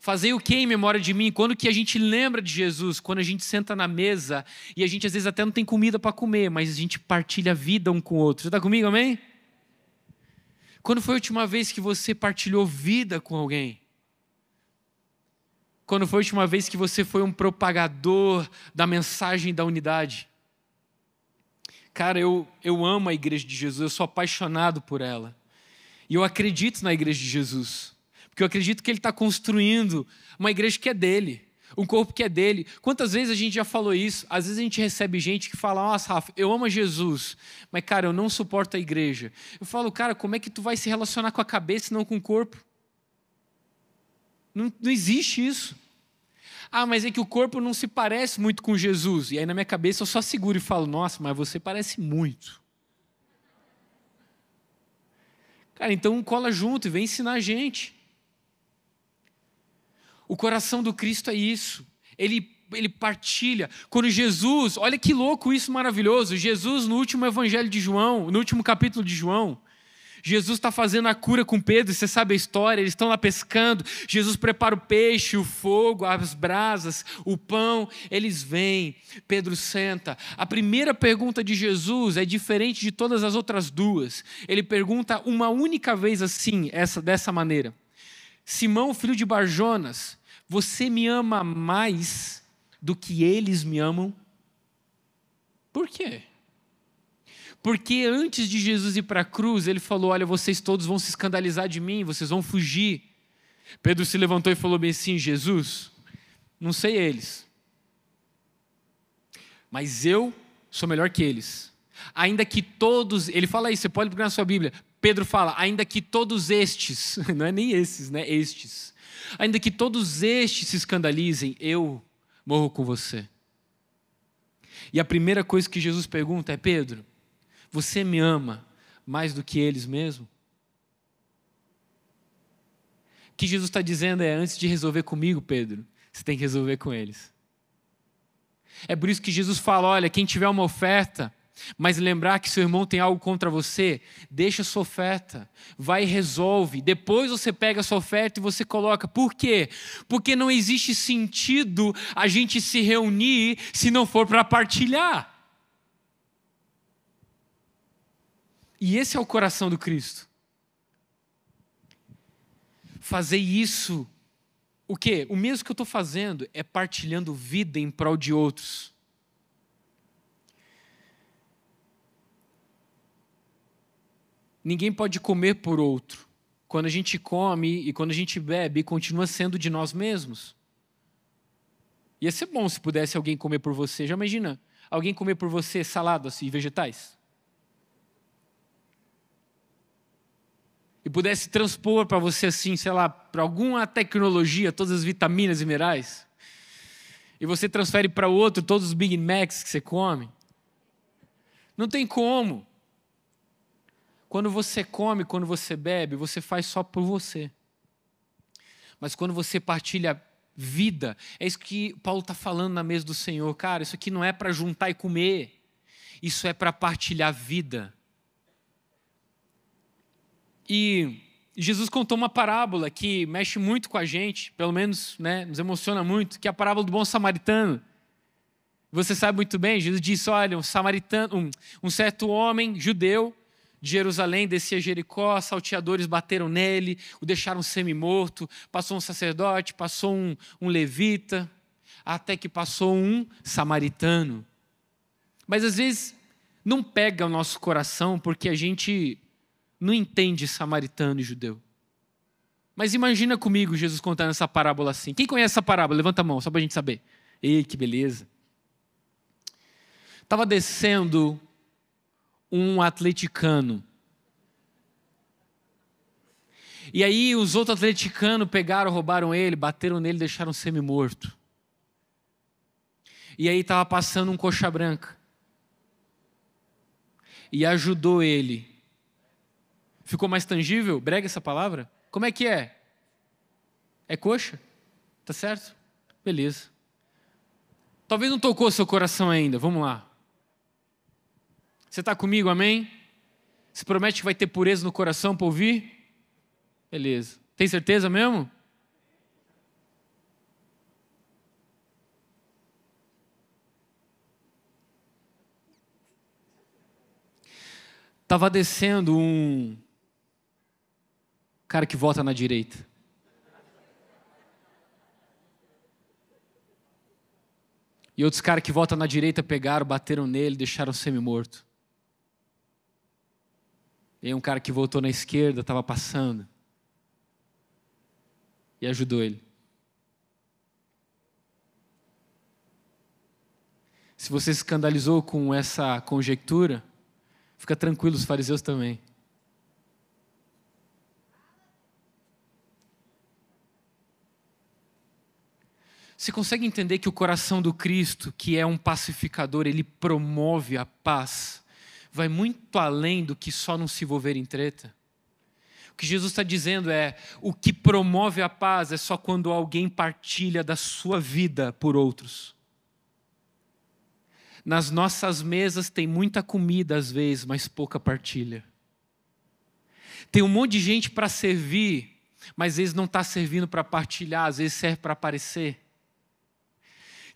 Fazei o que em memória de mim? Quando que a gente lembra de Jesus? Quando a gente senta na mesa e a gente às vezes até não tem comida para comer, mas a gente partilha a vida um com o outro. Você está comigo, amém? Quando foi a última vez que você partilhou vida com alguém? Quando foi a última vez que você foi um propagador da mensagem da unidade? Cara, eu amo a igreja de Jesus, eu sou apaixonado por ela. E eu acredito na igreja de Jesus. Porque eu acredito que Ele está construindo uma igreja que é dele, um corpo que é dele. Quantas vezes a gente já falou isso? Às vezes a gente recebe gente que fala, nossa, Rafa, eu amo Jesus, mas cara, eu não suporto a igreja. Eu falo, cara, como é que tu vai se relacionar com a cabeça e não com o corpo? Não existe isso. Ah, mas é que o corpo não se parece muito com Jesus. E aí na minha cabeça eu só seguro e falo, nossa, mas você parece muito. Cara, então cola junto e vem ensinar a gente. O coração do Cristo é isso. Ele partilha. Quando Jesus, olha que louco isso maravilhoso. Jesus no último evangelho de João, no último capítulo de João, Jesus está fazendo a cura com Pedro, você sabe a história, eles estão lá pescando, Jesus prepara o peixe, o fogo, as brasas, o pão, eles vêm, Pedro senta. A primeira pergunta de Jesus é diferente de todas as outras duas. Ele pergunta uma única vez assim, dessa maneira: Simão, filho de Barjonas, você me ama mais do que eles me amam? Por quê? Porque antes de Jesus ir para a cruz, ele falou, olha, vocês todos vão se escandalizar de mim, vocês vão fugir. Pedro se levantou e falou bem assim, Jesus, não sei eles, mas eu sou melhor que eles. Ainda que todos, ele fala isso, você pode procurar na sua Bíblia, Pedro fala, ainda que todos estes, não é nem esses, né, estes, ainda que todos estes se escandalizem, eu morro com você. E a primeira coisa que Jesus pergunta é, Pedro, você me ama mais do que eles mesmo? O que Jesus está dizendo é, antes de resolver comigo, Pedro, você tem que resolver com eles. É por isso que Jesus fala, olha, quem tiver uma oferta, mas lembrar que seu irmão tem algo contra você, deixa a sua oferta, vai e resolve. Depois você pega a sua oferta e você coloca. Por quê? Porque não existe sentido a gente se reunir se não for para partilhar. E esse é o coração do Cristo. Fazer isso, o quê? O mesmo que eu estou fazendo é partilhando vida em prol de outros. Ninguém pode comer por outro. Quando a gente come e quando a gente bebe, continua sendo de nós mesmos. Ia ser bom se pudesse alguém comer por você. Já imagina alguém comer por você saladas e vegetais? E pudesse transpor para você assim, sei lá, para alguma tecnologia, todas as vitaminas e minerais, e você transfere para o outro todos os Big Macs que você come. Não tem como. Quando você come, quando você bebe, você faz só por você. Mas quando você partilha vida, é isso que Paulo está falando na mesa do Senhor. Cara, isso aqui não é para juntar e comer, isso é para partilhar vida. E Jesus contou uma parábola que mexe muito com a gente, pelo menos, né, nos emociona muito, que é a parábola do bom samaritano. Você sabe muito bem, Jesus disse, olha, um certo homem judeu de Jerusalém descia Jericó, salteadores bateram nele, o deixaram semi-morto, passou um sacerdote, passou um levita, até que passou um samaritano. Mas às vezes não pega o nosso coração porque a gente não entende samaritano e judeu. Mas imagina comigo Jesus contando essa parábola assim. Quem conhece essa parábola? Levanta a mão, só para a gente saber. Ei, que beleza. Estava descendo um atleticano. E aí os outros atleticanos pegaram, roubaram ele, bateram nele, deixaram semi-morto. E aí estava passando um coxa branca. E ajudou ele. Ficou mais tangível? Brega essa palavra? Como é que é? É coxa? Tá certo? Beleza. Talvez não tocou seu coração ainda. Vamos lá. Você está comigo, amém? Você promete que vai ter pureza no coração para ouvir? Beleza. Tem certeza mesmo? Estava descendo um cara que vota na direita. E outros caras que votam na direita pegaram, bateram nele, deixaram semi-morto. E aí um cara que votou na esquerda estava passando e ajudou ele. Se você se escandalizou com essa conjectura, fica tranquilo, os fariseus também. Você consegue entender que o coração do Cristo, que é um pacificador, ele promove a paz, vai muito além do que só não se envolver em treta? O que Jesus está dizendo é, o que promove a paz é só quando alguém partilha da sua vida por outros. Nas nossas mesas tem muita comida às vezes, mas pouca partilha. Tem um monte de gente para servir, mas às vezes não está servindo para partilhar, às vezes serve para aparecer.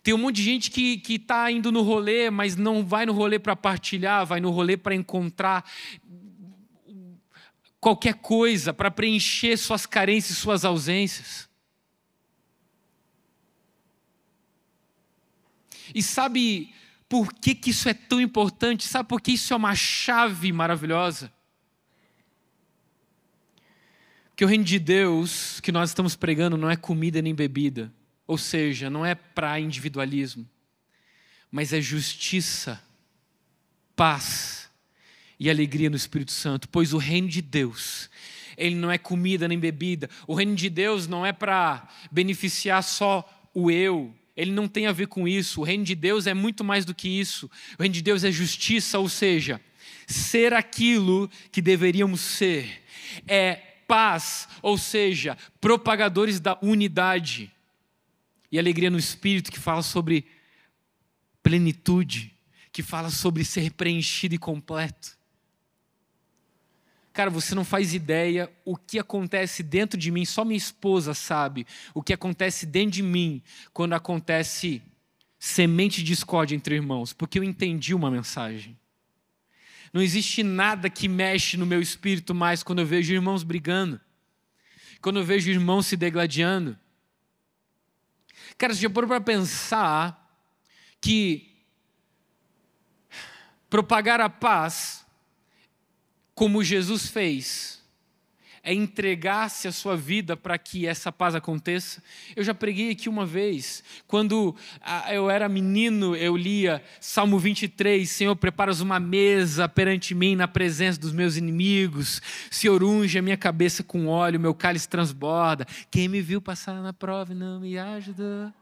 Tem um monte de gente que está indo no rolê, mas não vai no rolê para partilhar, vai no rolê para encontrar qualquer coisa, para preencher suas carências, suas ausências. E sabe por que isso é tão importante? Sabe por que isso é uma chave maravilhosa? Porque o reino de Deus que nós estamos pregando não é comida nem bebida. Ou seja, não é para individualismo, mas é justiça, paz e alegria no Espírito Santo. Pois o reino de Deus, ele não é comida nem bebida. O reino de Deus não é para beneficiar só o eu. Ele não tem a ver com isso. O reino de Deus é muito mais do que isso. O reino de Deus é justiça, ou seja, ser aquilo que deveríamos ser. É paz, ou seja, propagadores da unidade. E alegria no Espírito, que fala sobre plenitude, que fala sobre ser preenchido e completo. Cara, você não faz ideia o que acontece dentro de mim, só minha esposa sabe o que acontece dentro de mim quando acontece semente de discórdia entre irmãos, porque eu entendi uma mensagem. Não existe nada que mexe no meu espírito mais quando eu vejo irmãos brigando, quando eu vejo irmãos se degladiando. Cara, você já parou para pensar que propagar a paz, como Jesus fez, é entregar-se a sua vida para que essa paz aconteça? Eu já preguei aqui uma vez, quando eu era menino, eu lia Salmo 23, Senhor, preparas uma mesa perante mim na presença dos meus inimigos, Senhor, unge a minha cabeça com óleo, meu cálice transborda, quem me viu passar na prova e não me ajudou?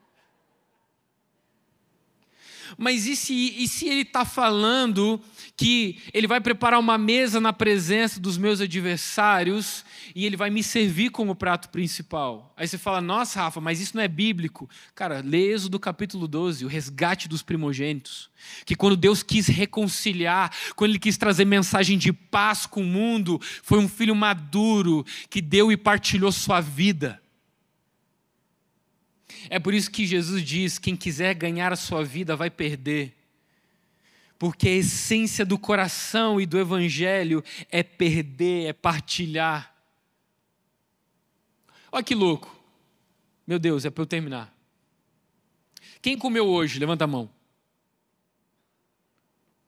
Mas e se ele está falando que ele vai preparar uma mesa na presença dos meus adversários e ele vai me servir como prato principal? Aí você fala, nossa Rafa, mas isso não é bíblico. Cara, lê Êxodo capítulo 12, o resgate dos primogênitos. Que quando Deus quis reconciliar, quando Ele quis trazer mensagem de paz com o mundo, foi um filho maduro que deu e partilhou sua vida. É por isso que Jesus diz, quem quiser ganhar a sua vida vai perder. Porque a essência do coração e do evangelho é perder, é partilhar. Olha que louco. Meu Deus, é para eu terminar. Quem comeu hoje? Levanta a mão.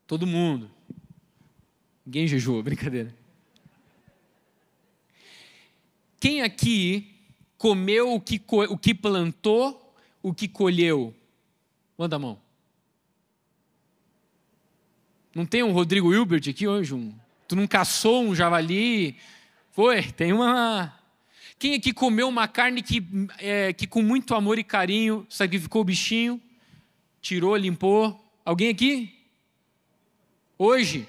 Todo mundo. Ninguém jejuou, brincadeira. Quem aqui comeu o que plantou, o que colheu? Manda a mão. Não tem um Rodrigo Hilbert aqui hoje? Tu não caçou um javali? Foi, tem uma... Quem aqui comeu uma carne que com muito amor e carinho sacrificou o bichinho, tirou, limpou? Alguém aqui? Hoje?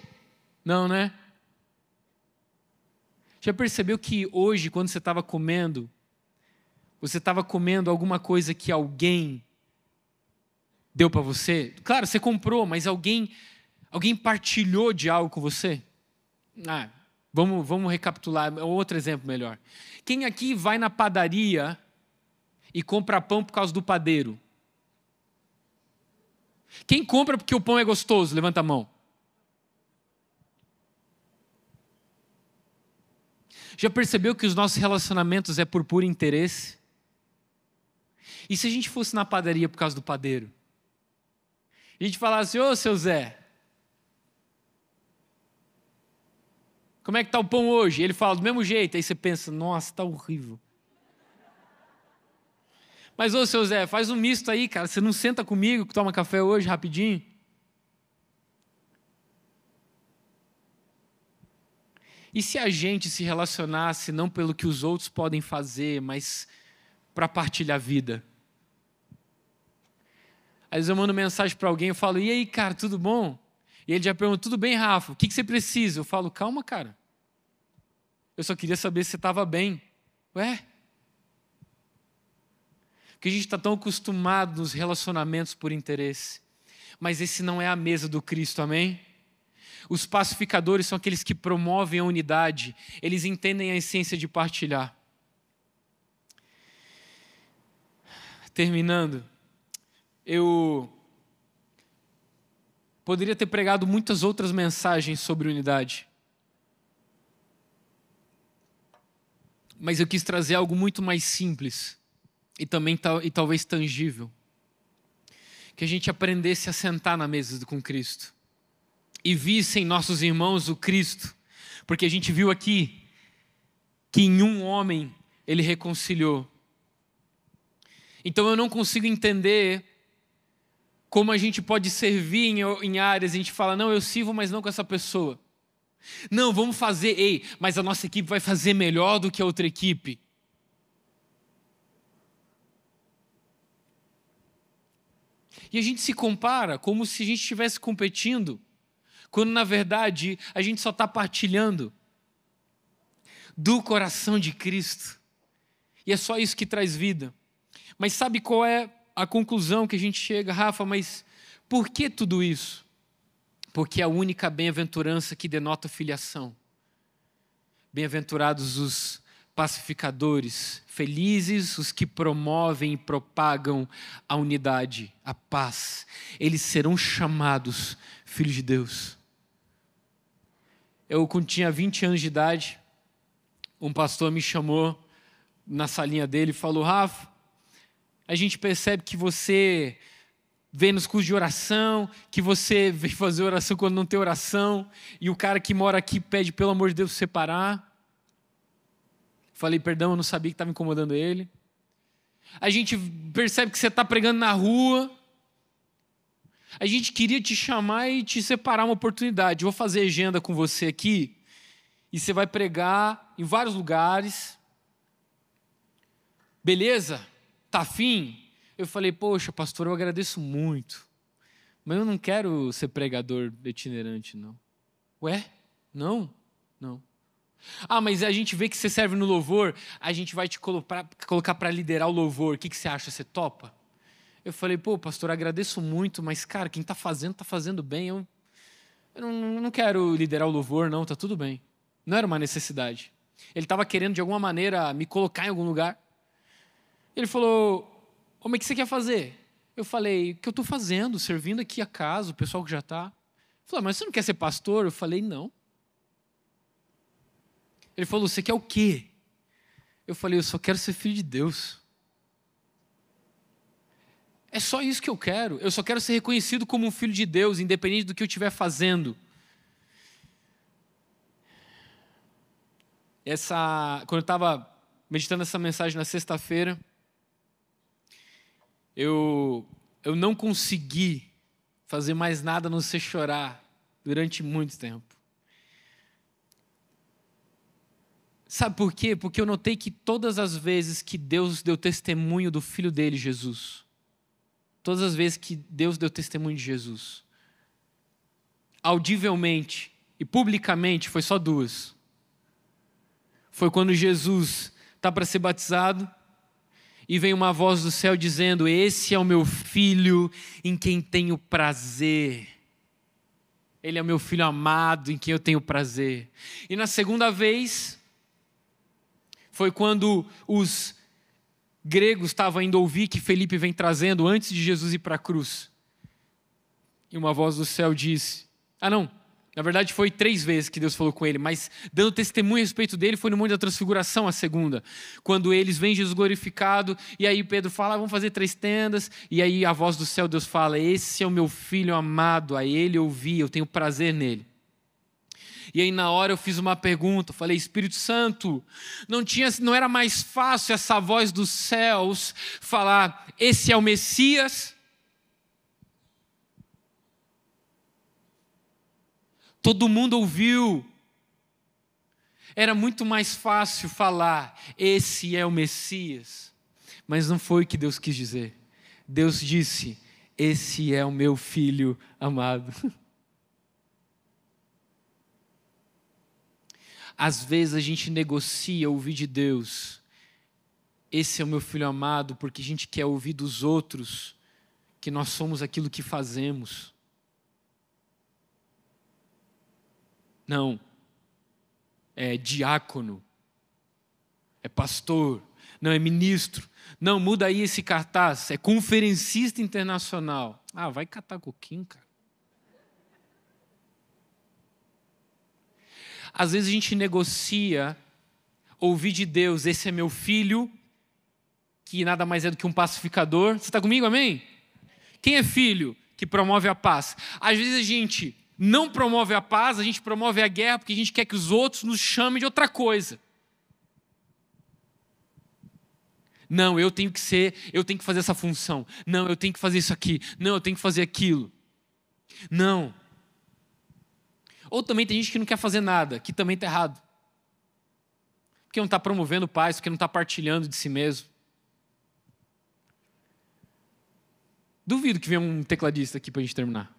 Não, né? Já percebeu que hoje, quando você estava comendo, você estava comendo alguma coisa que alguém deu para você? Claro, você comprou, mas alguém partilhou de algo com você? Vamos recapitular, outro exemplo melhor. Quem aqui vai na padaria e compra pão por causa do padeiro? Quem compra porque o pão é gostoso? Levanta a mão. Já percebeu que os nossos relacionamentos é por puro interesse? E se a gente fosse na padaria por causa do padeiro? A gente falasse, ô seu Zé, como é que tá o pão hoje? E ele fala, do mesmo jeito. Aí você pensa, nossa, tá horrível. Mas ô seu Zé, faz um misto aí, cara. Você não senta comigo que toma café hoje rapidinho? E se a gente se relacionasse não pelo que os outros podem fazer, mas para partilhar a vida? Às vezes eu mando mensagem para alguém, eu falo, e aí, cara, tudo bom? E ele já pergunta, tudo bem, Rafa? O que você precisa? Eu falo, calma, cara. Eu só queria saber se você estava bem. Ué? Porque a gente está tão acostumado nos relacionamentos por interesse. Mas esse não é a mesa do Cristo, amém? Os pacificadores são aqueles que promovem a unidade. Eles entendem a essência de partilhar. Terminando, eu poderia ter pregado muitas outras mensagens sobre unidade. Mas eu quis trazer algo muito mais simples e também e talvez tangível. Que a gente aprendesse a sentar na mesa com Cristo. E vissem nossos irmãos o Cristo, porque a gente viu aqui que em um homem ele reconciliou. Então eu não consigo entender como a gente pode servir em áreas, a gente fala, não, eu sirvo, mas não com essa pessoa. Não, vamos fazer, mas a nossa equipe vai fazer melhor do que a outra equipe. E a gente se compara como se a gente estivesse competindo, quando na verdade a gente só está partilhando do coração de Cristo. E é só isso que traz vida. Mas sabe qual é a conclusão que a gente chega? Rafa, mas por que tudo isso? Porque é a única bem-aventurança que denota filiação. Bem-aventurados os pacificadores, felizes os que promovem e propagam a unidade, a paz. Eles serão chamados filhos de Deus. Eu, quando tinha 20 anos de idade, um pastor me chamou na salinha dele e falou, Rafa, a gente percebe que você vem nos cursos de oração, que você vem fazer oração quando não tem oração, e o cara que mora aqui pede, pelo amor de Deus, separar. Falei, perdão, eu não sabia que estava incomodando ele. A gente percebe que você está pregando na rua. A gente queria te chamar e te separar uma oportunidade. Eu vou fazer agenda com você aqui, e você vai pregar em vários lugares. Beleza? Tá afim? Eu falei, poxa, pastor, eu agradeço muito, mas eu não quero ser pregador itinerante, não. Ué? Não? Não. Ah, mas a gente vê que você serve no louvor, a gente vai te colocar para liderar o louvor. O que você acha? Você topa? Eu falei, pô, pastor, agradeço muito, mas, cara, quem está fazendo bem. Eu não quero liderar o louvor, não, tá tudo bem. Não era uma necessidade. Ele estava querendo, de alguma maneira, me colocar em algum lugar. Ele falou, como é que você quer fazer? Eu falei, o que eu estou fazendo, servindo aqui a casa, o pessoal que já está. Ele falou, mas você não quer ser pastor? Eu falei, não. Ele falou, você quer o quê? Eu falei, eu só quero ser filho de Deus. É só isso que eu quero. Eu só quero ser reconhecido como um filho de Deus, independente do que eu estiver fazendo. Quando eu estava meditando essa mensagem na sexta-feira, eu não consegui fazer mais nada a não ser chorar durante muito tempo. Sabe por quê? Porque eu notei que todas as vezes que Deus deu testemunho do Filho dele, Jesus, todas as vezes que Deus deu testemunho de Jesus, audivelmente e publicamente, foi só duas. Foi quando Jesus está para ser batizado, e vem uma voz do céu dizendo, esse é o meu filho em quem tenho prazer. Ele é o meu filho amado em quem eu tenho prazer. E na segunda vez, foi quando os gregos estavam indo ouvir que Felipe vem trazendo antes de Jesus ir para a cruz. E uma voz do céu disse, Na verdade, foi 3 vezes que Deus falou com ele, mas dando testemunho a respeito dele foi no Monte da Transfiguração, a segunda. Quando eles veem Jesus glorificado, e aí Pedro fala, vamos fazer 3 tendas, e aí a voz do céu, Deus fala, esse é o meu filho amado, a ele eu ouvi, eu tenho prazer nele. E aí na hora eu fiz uma pergunta, falei, Espírito Santo, não era mais fácil essa voz dos céus falar, esse é o Messias? Todo mundo ouviu. Era muito mais fácil falar, esse é o Messias. Mas não foi o que Deus quis dizer. Deus disse, esse é o meu filho amado. Às vezes a gente negocia ouvir de Deus, esse é o meu filho amado, porque a gente quer ouvir dos outros que nós somos aquilo que fazemos. Não, é diácono, é pastor, não é ministro. Não, muda aí esse cartaz, é conferencista internacional. Ah, vai catar coquinho, cara. Às vezes a gente negocia ouvir de Deus, esse é meu filho, que nada mais é do que um pacificador. Você está comigo, amém? Quem é filho que promove a paz? Às vezes a gente não promove a paz, a gente promove a guerra porque a gente quer que os outros nos chamem de outra coisa. Não, eu tenho que fazer essa função. Não, eu tenho que fazer isso aqui. Não, eu tenho que fazer aquilo. Não. Ou também tem gente que não quer fazer nada, que também está errado. Porque não está promovendo paz, porque não está partilhando de si mesmo. Duvido que venha um tecladista aqui para a gente terminar.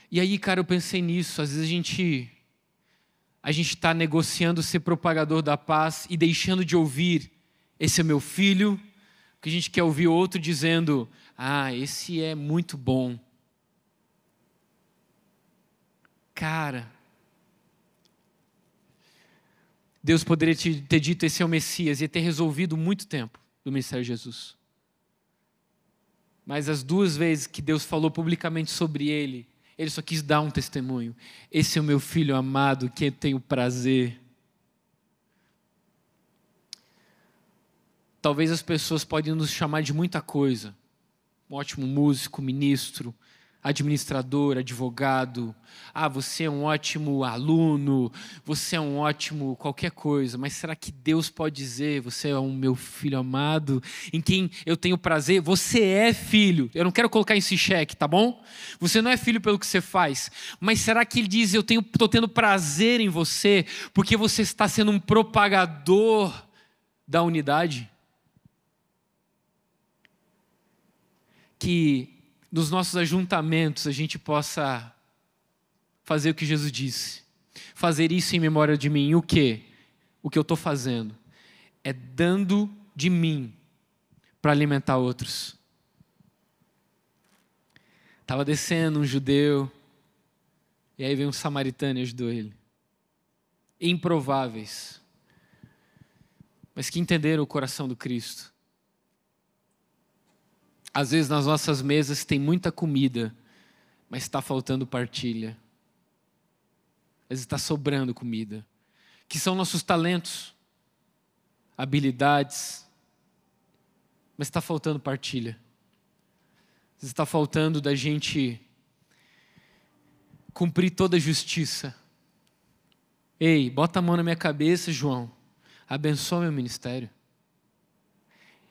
E aí, cara, eu pensei nisso. Às vezes a gente está negociando ser propagador da paz e deixando de ouvir, esse é meu filho, porque a gente quer ouvir outro dizendo, esse é muito bom. Cara, Deus poderia ter dito, esse é o Messias, e ter resolvido muito tempo do ministério de Jesus. Mas as 2 vezes que Deus falou publicamente sobre ele só quis dar um testemunho. Esse é o meu filho amado, que eu tenho prazer. Talvez as pessoas podem nos chamar de muita coisa. Um ótimo músico, ministro, administrador, advogado. Você é um ótimo aluno, você é um ótimo qualquer coisa. Mas será que Deus pode dizer, você é um meu filho amado, em quem eu tenho prazer? Você é filho. Eu não quero colocar isso em xeque, tá bom? Você não é filho pelo que você faz. Mas será que Ele diz, estou tendo prazer em você, porque você está sendo um propagador da unidade? Que nos nossos ajuntamentos a gente possa fazer o que Jesus disse. Fazer isso em memória de mim. O quê? O que eu estou fazendo é dando de mim para alimentar outros. Estava descendo um judeu, e aí veio um samaritano e ajudou ele. Improváveis, mas que entenderam o coração do Cristo. Às vezes nas nossas mesas tem muita comida, mas está faltando partilha. Às vezes está sobrando comida. Que são nossos talentos, habilidades, mas está faltando partilha. Às vezes está faltando da gente cumprir toda a justiça. Ei, bota a mão na minha cabeça, João. Abençoa meu ministério.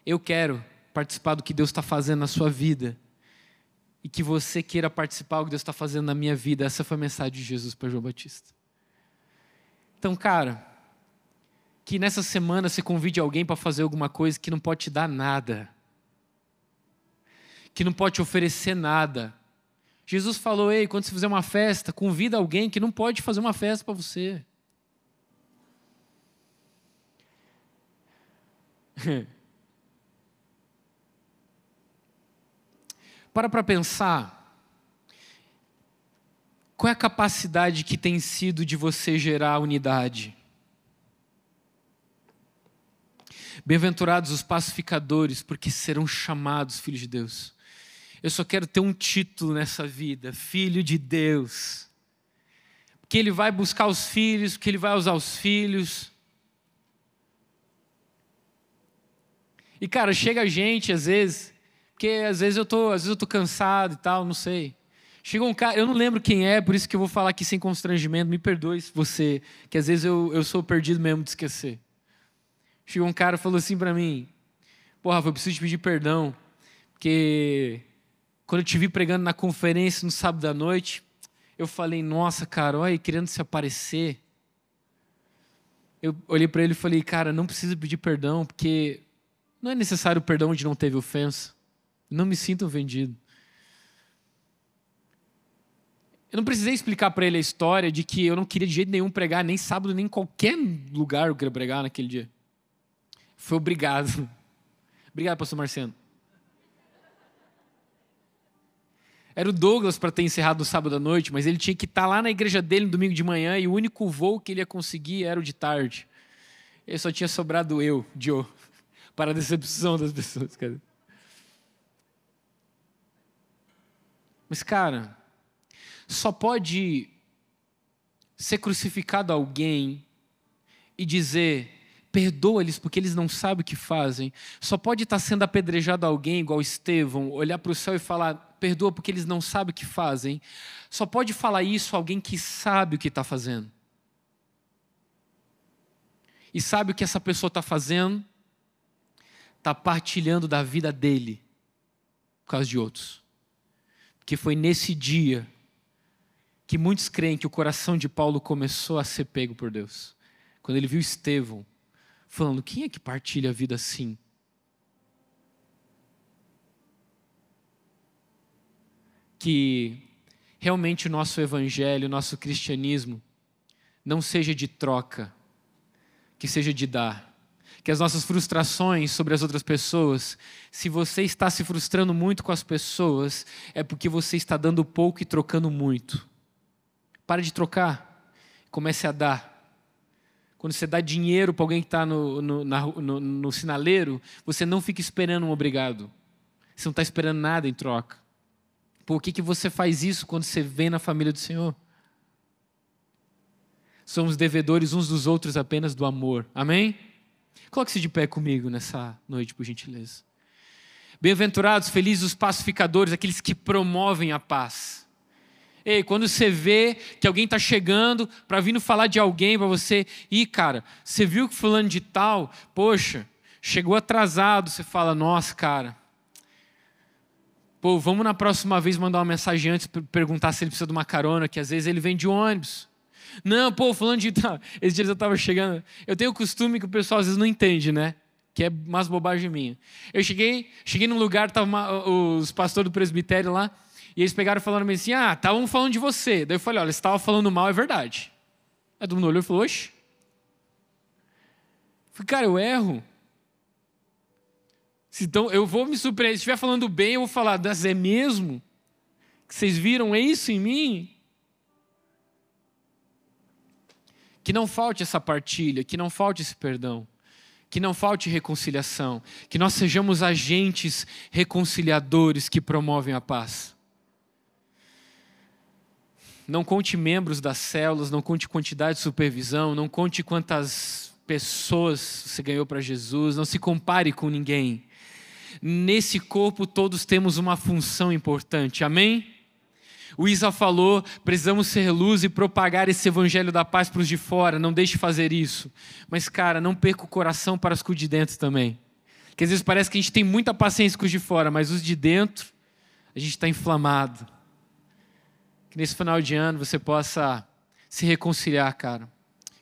Eu quero participar do que Deus está fazendo na sua vida, e que você queira participar do que Deus está fazendo na minha vida. Essa foi a mensagem de Jesus para João Batista. Então, cara, que nessa semana você convide alguém para fazer alguma coisa que não pode te dar nada, que não pode te oferecer nada. Jesus falou, ei, quando você fizer uma festa, convida alguém que não pode fazer uma festa para você. Para pensar, qual é a capacidade que tem sido de você gerar unidade? Bem-aventurados os pacificadores, porque serão chamados filhos de Deus. Eu só quero ter um título nessa vida, filho de Deus. Porque Ele vai buscar os filhos, porque Ele vai usar os filhos. E cara, chega gente às vezes, porque às vezes eu tô cansado e tal, não sei. Chegou um cara, eu não lembro quem é, por isso que eu vou falar aqui sem constrangimento, me perdoe se você, que às vezes eu sou perdido mesmo de esquecer. Chegou um cara e falou assim pra mim, porra, eu preciso te pedir perdão, porque quando eu te vi pregando na conferência no sábado à noite, eu falei, nossa, cara, olha aí, querendo se aparecer. Eu olhei pra ele e falei, cara, não precisa pedir perdão, porque não é necessário perdão onde não teve ofensa. Não me sinto ofendido. Eu não precisei explicar para ele a história de que eu não queria de jeito nenhum pregar, nem sábado, nem em qualquer lugar eu queria pregar naquele dia. Foi obrigado. Obrigado, pastor Marciano. Era o Douglas para ter encerrado no sábado à noite, mas ele tinha que estar lá na igreja dele no domingo de manhã e o único voo que ele ia conseguir era o de tarde. Ele só tinha sobrado eu, Joe, para a decepção das pessoas, cara. Mas, cara, só pode ser crucificado alguém e dizer, perdoa-lhes porque eles não sabem o que fazem. Só pode estar sendo apedrejado alguém, igual Estevão, olhar para o céu e falar, perdoa porque eles não sabem o que fazem. Só pode falar isso alguém que sabe o que está fazendo. E sabe o que essa pessoa está fazendo? Está partilhando da vida dele por causa de outros. Porque foi nesse dia que muitos creem que o coração de Paulo começou a ser pego por Deus. Quando ele viu Estevão falando, quem é que partilha a vida assim? Que realmente o nosso evangelho, o nosso cristianismo não seja de troca, que seja de dar. Que as nossas frustrações sobre as outras pessoas, se você está se frustrando muito com as pessoas, é porque você está dando pouco e trocando muito. Pare de trocar, comece a dar. Quando você dá dinheiro para alguém que está no sinaleiro, você não fica esperando um obrigado. Você não está esperando nada em troca. Por que você faz isso quando você vem na família do Senhor? Somos devedores uns dos outros apenas do amor. Amém? Coloque-se de pé comigo nessa noite, por gentileza. Bem-aventurados, felizes os pacificadores, aqueles que promovem a paz. Ei, quando você vê que alguém está chegando para vir falar de alguém para você, cara, você viu que fulano de tal, poxa, chegou atrasado, você fala, nossa, cara, pô, vamos na próxima vez mandar uma mensagem antes para perguntar se ele precisa de uma carona, que às vezes ele vem de ônibus. Não, pô, fulano de tal, esses dias eu estava chegando, eu tenho o costume que o pessoal às vezes não entende, né? Que é umas bobagens minhas. Eu cheguei num lugar, estavam os pastores do presbitério lá, e eles pegaram e falaram assim, estavam falando de você. Daí eu falei, olha, você estava falando mal, é verdade. Aí todo mundo olhou e falou, oxe. Eu falei, cara, eu erro. Então eu vou me surpreender. Se estiver falando bem, eu vou falar, é mesmo? Que vocês viram isso em mim? Que não falte essa partilha, que não falte esse perdão. Que não falte reconciliação. Que nós sejamos agentes reconciliadores que promovem a paz. Não conte membros das células, não conte quantidade de supervisão, não conte quantas pessoas você ganhou para Jesus, não se compare com ninguém. Nesse corpo todos temos uma função importante, amém? O Isa falou, precisamos ser luz e propagar esse evangelho da paz para os de fora, não deixe de fazer isso. Mas cara, não perca o coração para os de dentro também. Porque às vezes parece que a gente tem muita paciência com os de fora, mas os de dentro, a gente está inflamado. Que nesse final de ano você possa se reconciliar, cara.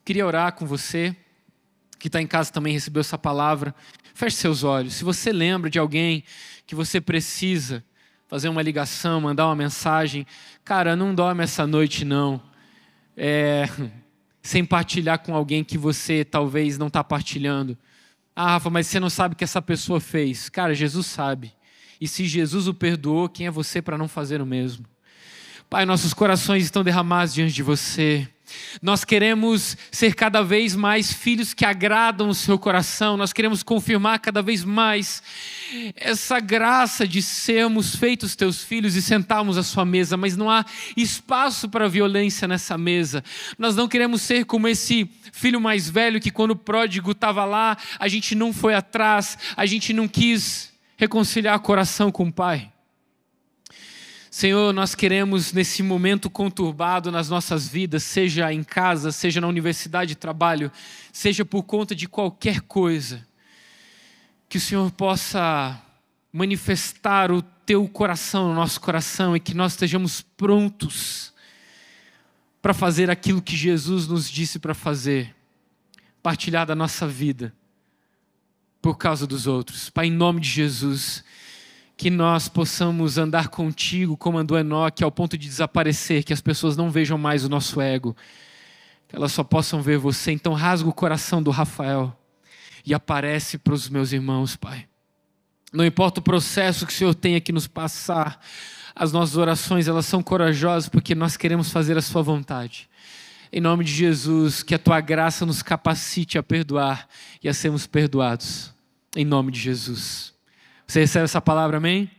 Queria orar com você, que está em casa também recebeu essa palavra. Feche seus olhos. Se você lembra de alguém que você precisa fazer uma ligação, mandar uma mensagem, cara, não dorme essa noite não. Sem partilhar com alguém que você talvez não está partilhando. Rafa, mas você não sabe o que essa pessoa fez. Cara, Jesus sabe. E se Jesus o perdoou, quem é você para não fazer o mesmo? Pai, nossos corações estão derramados diante de você. Nós queremos ser cada vez mais filhos que agradam o seu coração. Nós queremos confirmar cada vez mais essa graça de sermos feitos teus filhos e sentarmos à sua mesa, mas não há espaço para violência nessa mesa. Nós não queremos ser como esse filho mais velho que quando o pródigo estava lá, a gente não foi atrás, a gente não quis reconciliar o coração com o pai. Senhor, nós queremos nesse momento conturbado nas nossas vidas, seja em casa, seja na universidade de trabalho, seja por conta de qualquer coisa, que o Senhor possa manifestar o teu coração no nosso coração e que nós estejamos prontos para fazer aquilo que Jesus nos disse para fazer, partilhar da nossa vida por causa dos outros. Pai, em nome de Jesus, que nós possamos andar contigo como andou Enoque, ao ponto de desaparecer, que as pessoas não vejam mais o nosso ego, que elas só possam ver você. Então rasga o coração do Rafael e aparece para os meus irmãos, Pai. Não importa o processo que o Senhor tenha que nos passar, as nossas orações, elas são corajosas porque nós queremos fazer a sua vontade. Em nome de Jesus, que a tua graça nos capacite a perdoar e a sermos perdoados. Em nome de Jesus. Você recebe essa palavra, amém?